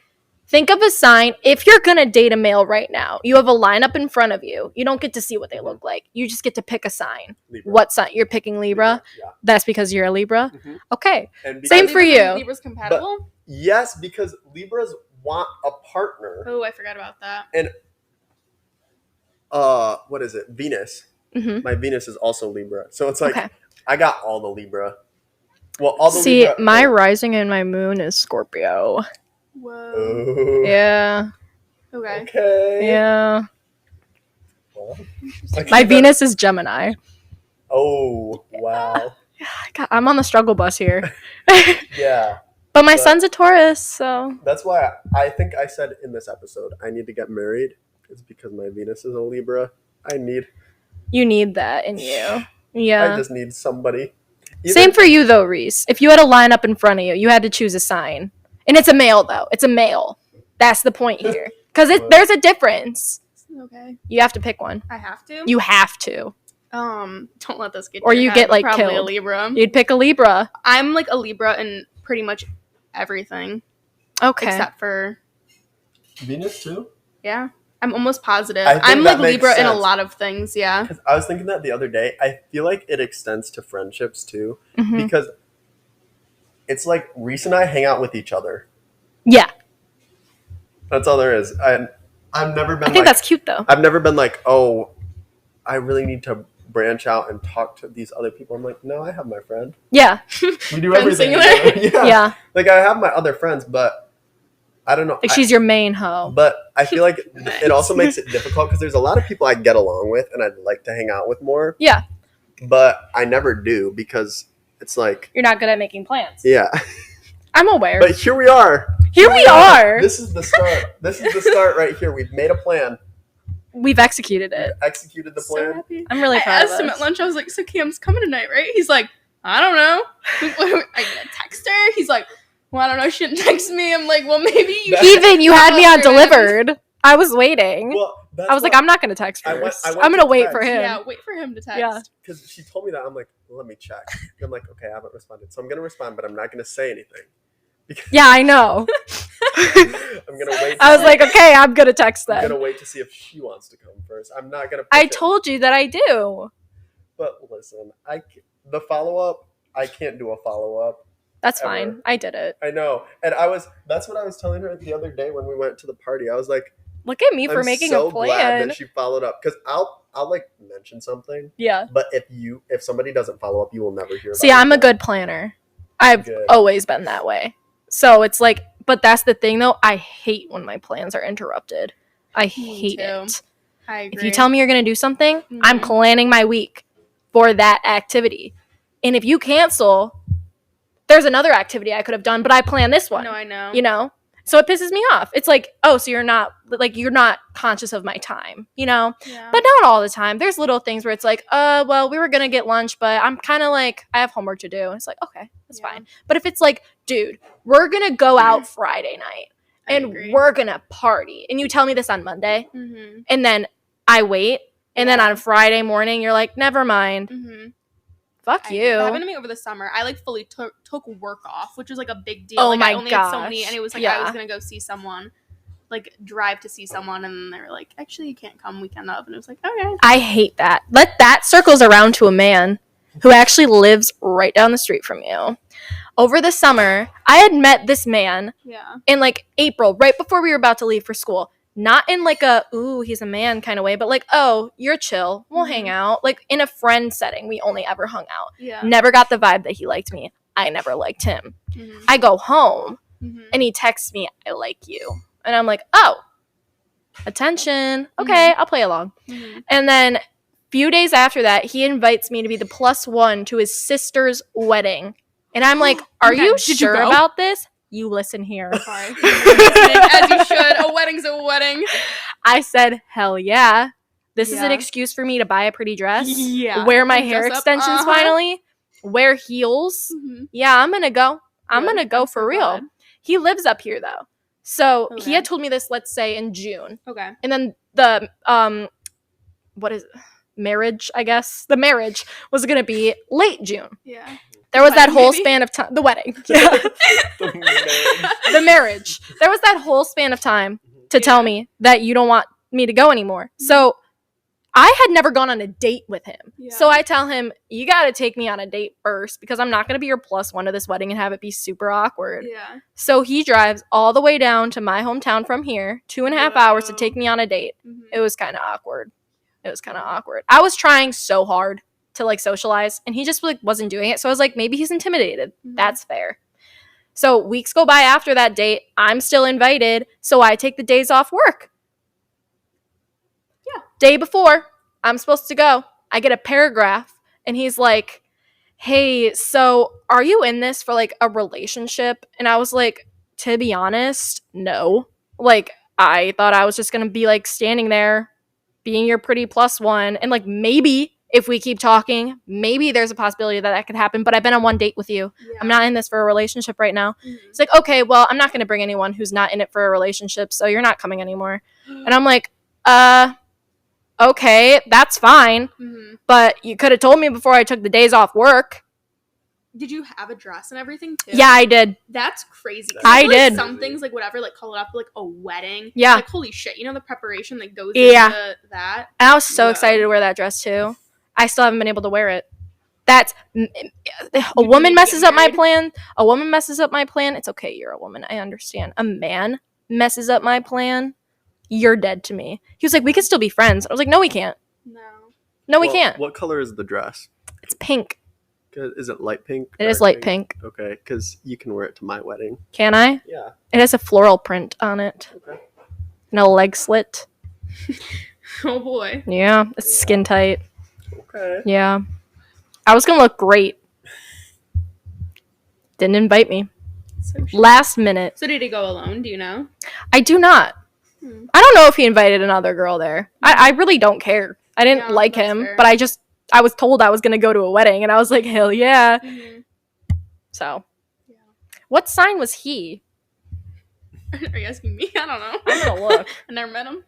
think of a sign. If you're going to date a male right now, you have a lineup in front of you. You don't get to see what they look like. You just get to pick a sign. Libra. What sign? You're picking Libra? Yeah. That's because you're a Libra? Okay. And Same for you. Libra's compatible? Yes, because Libras want a partner. Oh, I forgot about that. And what is it? Venus. My Venus is also Libra. So it's like I got all the Libra. Well, all the Libra. See, my rising and my moon is Scorpio. Whoa. Oh. Yeah. Okay. Yeah. Well, My Venus is Gemini. Oh, wow. God, I'm on the struggle bus here. Yeah. But my son's a Taurus, so... That's why I think I said in this episode, I need to get married. It's because my Venus is a Libra. You need that in you. Yeah. I just need somebody. Same for you, though, Reese. If you had a lineup in front of you, you had to choose a sign. And it's a male, though. It's a male. That's the point here. Because there's a difference. Okay. You have to pick one. I have to? You have to. Don't let this get Or you get, like, probably killed. A Libra. You'd pick a Libra. I'm, like, a Libra in pretty much everything. Okay. Except for... Venus, too? Yeah. I'm almost positive. I think I'm that like makes Libra in a sense. lot of things, yeah. 'Cause I was thinking that the other day. I feel like it extends to friendships too, Mhm. because it's like Reese and I hang out with each other. Yeah. That's all there is. I've never been. I think that's cute though. I've never been like, oh, I really need to branch out and talk to these other people. I'm like, no, I have my friend. Yeah. We do Friend everything singular? together. Yeah. Like I have my other friends, but I don't know. Like she's your main hoe. But I feel like Nice. it also makes it difficult because there's a lot of people I get along with and I'd like to hang out with more. Yeah. But I never do because it's like, You're not good at making plans. yeah. I'm aware. But here we are. Here we are. This is the start. This is the start right here. We've made a plan. We've executed it. Executed the So plan. happy. I'm really I proud of asked him us. at lunch, I was like, so Cam's coming tonight, right? He's like, I don't know. I'm gonna text her. He's like, well, I don't know. She didn't text me. I'm like, well, maybe you should. Even you had me on Other end. delivered. I was waiting. Well, that's I was like, I'm not going to text I first. went I'm going to to wait text. for him. Yeah, wait for him to text. Yeah. because she told me that. I'm like, well, let me check. And I'm like, okay, I haven't responded, so I'm gonna respond, but I'm not gonna say anything. Because Yeah, I know. I'm gonna wait. I was like, okay, I'm going to text I'm them. gonna wait to see if she wants to come first. I'm not gonna. I push it. told you that I do. But listen, the follow up. I can't do a follow up. That's Ever. fine. I did it. I know, and that's what I was telling her the other day when we went to the party. I was like, Look at me for I'm making so a glad plan. that she followed up because I'll like mention something, Yeah. but if somebody doesn't follow up, you will never hear. See, about I'm it a good planner. I've Good. always been that way. So it's like, but that's the thing though. I hate when my plans are interrupted. I hate too. it. I agree. If you tell me you're going to do something, I'm Mhm. planning my week for that activity. And if you cancel, there's another activity I could have done, but I planned this one. No, I know. You know? So it pisses me off. It's like, oh, so you're not conscious of my time, you know? Yeah. But not all the time. There's little things where it's like, well, we were going to get lunch, but I'm kind of like, I have homework to do. It's like, okay, that's Yeah. fine. But if it's like, dude, we're going to go out Friday night I and agree. we're going to party. And you tell me this on Monday, Mm-hmm. and then I wait, and then Yeah. on Friday morning, you're like, never mind. Mm-hmm. Fuck you. That happened to me over the summer. I like fully took work off, which was like a big deal. Oh like, my I only had so many, gosh. and it was like Yeah. I was gonna go see someone, like drive to see someone, and then they were like, actually, you can't come weekend of, and it was like, okay. I hate that. That circles around to a man who actually lives right down the street from you. Over the summer, I had met this man Yeah. in like April, right before we were about to leave for school. Not in like a, ooh, he's a man kind of way, but like, oh, you're chill. We'll hang out. Like in a friend setting, we only ever hung out. Yeah. Never got the vibe that he liked me. I never liked him. Mm-hmm. I go home Mm-hmm. and he texts me, I like you. And I'm like, oh, attention. Okay, I'll play along. Mm-hmm. And then few days after that, he invites me to be the +1 to his sister's wedding. And I'm like, are Okay, you did you sure go? about this? You listen here. Sorry. As you should. A wedding's a wedding. I said, hell yeah. This is an Yeah. excuse for me to buy a pretty dress. Yeah. Wear my And hair dress up. extensions Uh-huh. finally. Wear heels. Mhm. Yeah, I'm going to go. I'm Good. going to go I'm for so real. glad. He lives up here though. So he Okay. had told me this, let's say in June. Okay. And then the what is it? Marriage, I guess. The marriage was going to be late June. Yeah. There was that Wedding, whole maybe? span of time. The wedding. Yeah. The marriage. There was that whole span of time to tell Yeah. me that you don't want me to go anymore. So I had never gone on a date with him. Yeah. So I tell him, you got to take me on a date first because I'm not going to be your +1 to this wedding and have it be super awkward. Yeah. So he drives all the way down to my hometown from here, 2.5 hours to take me on a date. Mhm. It was kind of awkward. I was trying so hard to like socialize and he just like wasn't doing it. So I was like, maybe he's intimidated. Mhm. That's fair. So weeks go by after that date. I'm still invited. So I take the days off work. Yeah. Day before I'm supposed to go, I get a paragraph and he's like, hey, so are you in this for like a relationship? And I was like, to be honest, no. Like, I thought I was just going to be like standing there being your pretty +1. And like, maybe if we keep talking, maybe there's a possibility that could happen. But I've been on one date with you. Yeah. I'm not in this for a relationship right now. Mhm. It's like, okay, well, I'm not going to bring anyone who's not in it for a relationship. So you're not coming anymore. And I'm like, okay, that's fine. Mhm. But you could have told me before I took the days off work. did you have a dress and everything too? Yeah, I did. That's crazy. I did. Some things, like, whatever, like, call it up, like, a wedding. Yeah. Like, holy shit. You know the preparation that goes into that? And I was so excited to wear that dress, too. I still haven't been able to wear it. That's... A woman messes up my plan. A woman messes up my plan. It's okay, you're a woman. I understand. A man messes up my plan. You're dead to me. He was like, we could still be friends. I was like, no, we can't. No, we can't. What color is the dress? It's pink. Is it light pink? It is light pink. Okay, because you can wear it to my wedding. Can I? Yeah. It has a floral print on it. Okay. And a leg slit. Oh boy. Yeah, it's skin tight. Okay. Yeah. I was gonna look great. Didn't invite me. So Last minute. So did he go alone? Do you know? I do not. I don't know if he invited another girl there. I really don't care. I didn't like him, fair. but I was told I was gonna go to a wedding, and I was like, hell yeah. Mm-hmm. So, what sign was he? Are you asking me? I don't know. I'm gonna look. I never met him.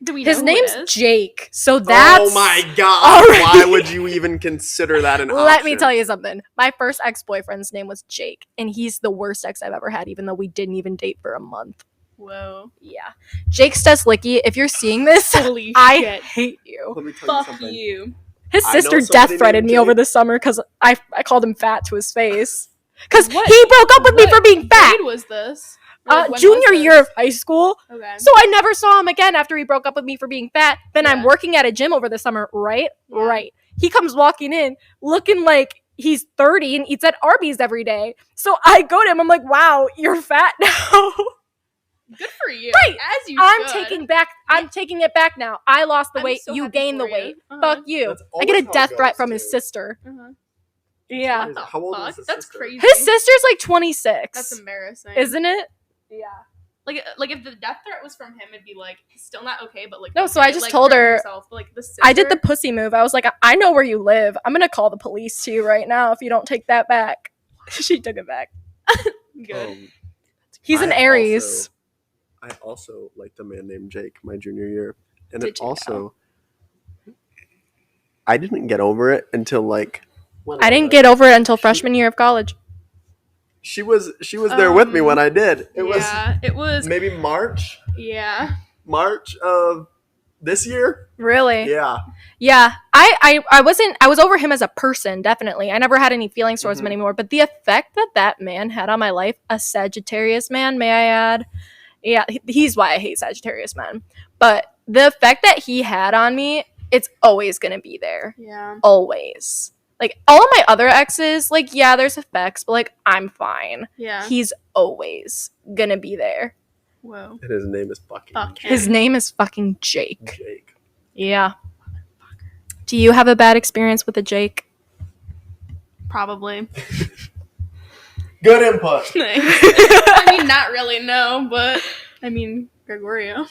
Do we know His who name's it is? Jake, so that's... Oh my god! Alright. Why would you even consider that an option? Let me tell you something. My first ex-boyfriend's name was Jake, and he's the worst ex I've ever had, even though we didn't even date for a month. Whoa. Yeah. Jake Steslicky, if you're seeing this, Holy I shit. hate you. Let me tell you Fuck something. you. His I know sister somebody death threatened named me over Jake. the summer because I called him fat to his face. Because he What? broke up with me for being fat. What grade was this? Or, like, when Junior was this? year of high school. Okay. So I never saw him again after he broke up with me for being fat. Then I'm Yeah. working at a gym over the summer, right? Yeah. Right. He comes walking in looking like he's 30 and eats at Arby's every day. So I go to him, I'm like, wow, you're fat now. Good for you. Right. As you I'm should. taking it back now. I lost the I'm weight, so you happy gained the for you. weight. Uh-huh. Fuck you. That's I get a always how it death threat goes, from his too. sister. Uh-huh. Yeah. What the How old is fuck? his That's sister? crazy. His sister's like 26. That's embarrassing. Isn't it? Yeah. Like if the death threat was from him, it'd be like still not okay, but like No, so okay, I just like, told hurt her- herself, but, like, the sister, I did the pussy move. I was like, I know where you live. I'm gonna call the police to you right now if you don't take that back. She took it back. good. He's an Aries. I also liked a man named Jake my junior year, and Did it you also I didn't get over it until like I didn't get over it until freshman year of college. She was there with me when I did. It It was maybe March of this year. Really? Yeah. Yeah. I was over him as a person, definitely. I never had any feelings towards him anymore. But the effect that man had on my life, a Sagittarius man, may I add? Yeah, he's why I hate Sagittarius men. But the effect that he had on me, it's always going to be there. Yeah. Always. Like, all of my other exes, like, yeah, there's effects, but, like, I'm fine. Yeah. He's always going to be there. Whoa. And his name is fucking Fuck him. His name is fucking Jake. Jake. Yeah. Do you have a bad experience with a Jake? Probably. Good input. I mean, not really, no, but I mean, Gregorio.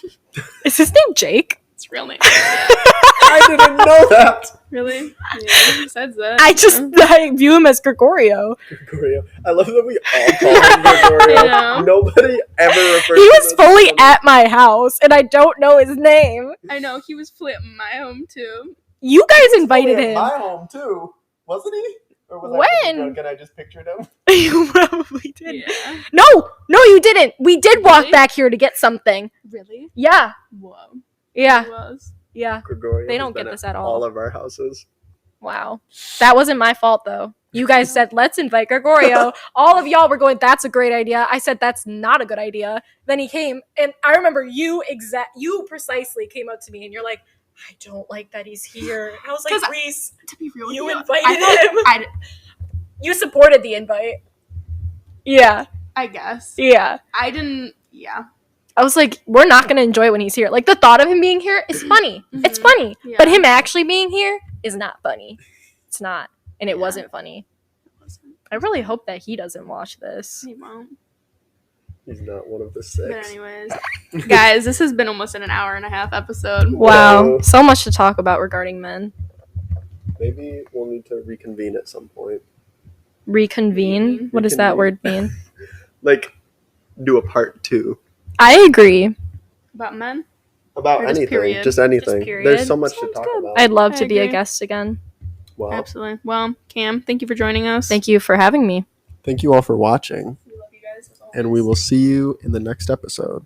Is his name Jake? It's real name. I didn't know that. Really? Yeah, besides that. I view him as Gregorio. Gregorio. I love that we all call him Gregorio. I know. Nobody ever refers He to was him fully as at my house, and I don't know his name. I know, he was fully at my home, too. You guys He was invited fully at him. my home too, wasn't he? Or was I When? thinking drunk and I just pictured him? You probably did. Yeah. No, you didn't. We did walk Really? back here to get something. Really? Yeah. Whoa. Yeah. He was. Yeah. Gregorio They has don't been get this at all. All of our houses. Wow. That wasn't my fault, though. You guys said, let's invite Gregorio. All of y'all were going, that's a great idea. I said, that's not a good idea. Then he came, and I remember you precisely came up to me, and you're like, I don't like that he's here. And I was like, 'Cause Reese, To be real with you you, invited I him. You supported the invite. Yeah. I guess. Yeah. I didn't, yeah. I was like, we're not going to enjoy when he's here. Like, the thought of him being here is funny. It's Mhm. funny. Yeah. But him actually being here is not funny. It's not. And it Yeah. wasn't funny. I really hope that he doesn't watch this. He won't. He's not one of the But 6. anyways, guys, this has been almost an hour and a half episode. Wow. Whoa. So much to talk about regarding men. Maybe we'll need to reconvene at some point. Reconvene? What does that word mean? Like, do a part 2. I agree. About men? About Or just anything. period? Just anything. Just period. There's so much to Sounds talk good. about. I'd love I to be a agree. guest again. Well, absolutely. Well, Cam, thank you for joining us. Thank you for having me. thank you all for watching. We love you guys as always. And we will see you in the next episode.